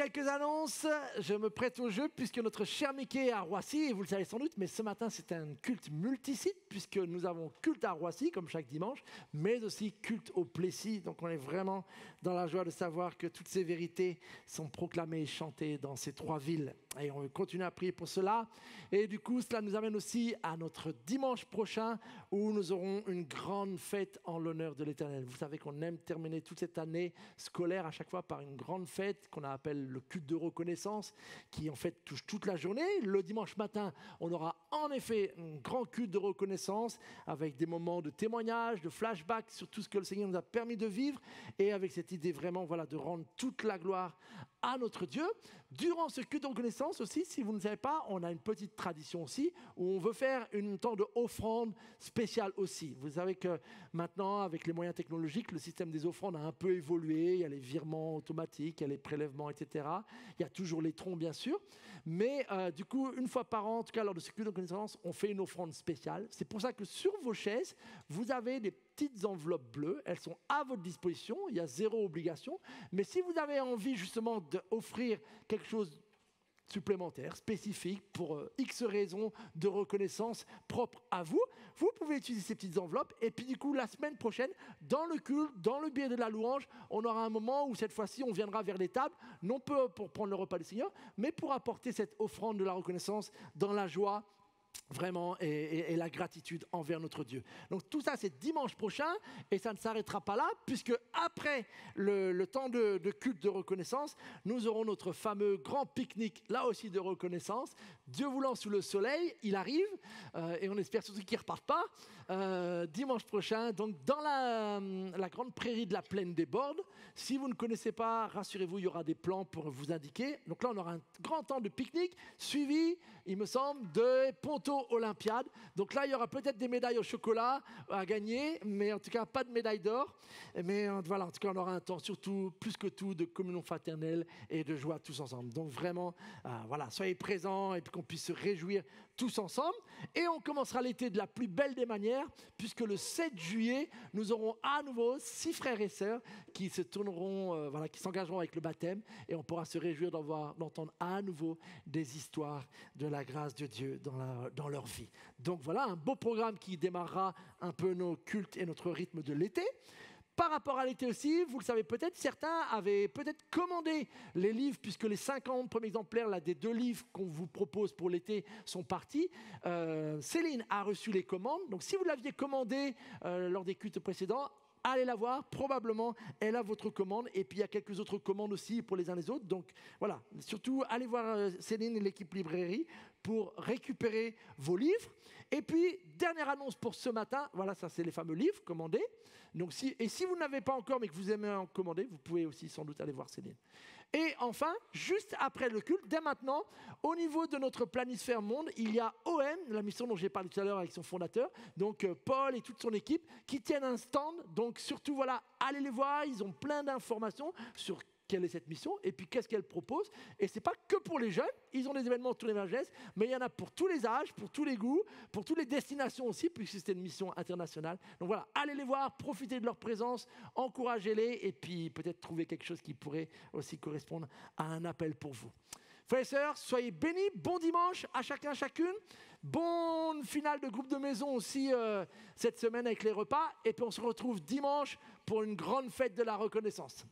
Quelques annonces, je me prête au jeu puisque notre cher Mickey est à Roissy, et vous le savez sans doute, mais ce matin c'est un culte multisite puisque nous avons culte à Roissy comme chaque dimanche, mais aussi culte au Plessis. Donc on est vraiment dans la joie de savoir que toutes ces vérités sont proclamées et chantées dans ces 3 villes. Et on continue à prier pour cela. Et du coup, cela nous amène aussi à notre dimanche prochain où nous aurons une grande fête en l'honneur de l'Éternel. Vous savez qu'on aime terminer toute cette année scolaire à chaque fois par une grande fête qu'on appelle le culte de reconnaissance qui en fait touche toute la journée. Le dimanche matin, on aura en effet un grand culte de reconnaissance avec des moments de témoignage, de flashback sur tout ce que le Seigneur nous a permis de vivre et avec cette idée vraiment de rendre toute la gloire à notre Dieu. Durant ce culte de reconnaissance aussi, si vous ne savez pas, on a une petite tradition aussi où on veut faire une temps de offrande spéciale aussi. Vous savez que maintenant, avec les moyens technologiques, le système des offrandes a un peu évolué. Il y a les virements automatiques, il y a les prélèvements, etc. Il y a toujours les troncs, bien sûr. Mais du coup, une fois par an, en tout cas lors de ce culte de reconnaissance, on fait une offrande spéciale. C'est pour ça que sur vos chaises, vous avez des petites enveloppes bleues. Elles sont à votre disposition. Il y a 0 obligation. Mais si vous avez envie justement d'offrir quelque chose supplémentaire, spécifique, pour X raisons de reconnaissance propre à vous, vous pouvez utiliser ces petites enveloppes. Et puis du coup, la semaine prochaine, dans le culte, dans le biais de la louange, on aura un moment où cette fois-ci, on viendra vers les tables, non pas pour prendre le repas du Seigneur, mais pour apporter cette offrande de la reconnaissance dans la joie, vraiment, et la gratitude envers notre Dieu. Donc tout ça, c'est dimanche prochain, et ça ne s'arrêtera pas là, puisque après le temps de culte de reconnaissance, nous aurons notre fameux grand pique-nique, là aussi de reconnaissance. Dieu voulant sous le soleil, il arrive, et on espère surtout qu'il ne reparte pas, dimanche prochain, donc dans la grande prairie de la plaine des Bordes. Si vous ne connaissez pas, rassurez-vous, il y aura des plans pour vous indiquer. Donc là, on aura un grand temps de pique-nique, suivi, il me semble, de Ponto Olympiade. Donc là, il y aura peut-être des médailles au chocolat à gagner, mais en tout cas, pas de médaille d'or. Mais voilà, en tout cas, on aura un temps surtout, plus que tout, de communion fraternelle et de joie tous ensemble. Donc vraiment, voilà, soyez présents et puis qu'on puisse se réjouir tous ensemble. Et on commencera l'été de la plus belle des manières, puisque le 7 juillet, nous aurons à nouveau 6 frères et sœurs qui se tourneront, qui s'engageront avec le baptême, et on pourra se réjouir d'entendre à nouveau des histoires de la grâce de Dieu dans leur vie. Donc voilà, un beau programme qui démarrera un peu nos cultes et notre rythme de l'été. Par rapport à l'été aussi, vous le savez peut-être, certains avaient peut-être commandé les livres, puisque les 50 premiers exemplaires là, des 2 livres qu'on vous propose pour l'été sont partis. Céline a reçu les commandes. Donc si vous l'aviez commandé lors des cultes précédents, allez la voir, probablement elle a votre commande, et puis il y a quelques autres commandes aussi pour les uns les autres. Donc voilà, surtout allez voir Céline et l'équipe librairie pour récupérer vos livres. Et puis, dernière annonce pour ce matin, voilà, ça c'est les fameux livres commandés. Donc, si vous n'avez pas encore, mais que vous aimez en commander, vous pouvez aussi sans doute aller voir Céline. Et enfin, juste après le culte, dès maintenant, au niveau de notre planisphère monde, il y a OM, la mission dont j'ai parlé tout à l'heure avec son fondateur, donc Paul et toute son équipe, qui tiennent un stand. Donc surtout, voilà, allez les voir, ils ont plein d'informations sur quelle est cette mission et puis qu'est-ce qu'elle propose. Et ce n'est pas que pour les jeunes, ils ont des événements tous les majestés, mais il y en a pour tous les âges, pour tous les goûts, pour toutes les destinations aussi, puisque c'est une mission internationale. Donc voilà, allez les voir, profitez de leur présence, encouragez-les et puis peut-être trouver quelque chose qui pourrait aussi correspondre à un appel pour vous. Frères et sœurs, soyez bénis, bon dimanche à chacun, chacune. Bonne finale de groupe de maison aussi cette semaine avec les repas. Et puis on se retrouve dimanche pour une grande fête de la reconnaissance.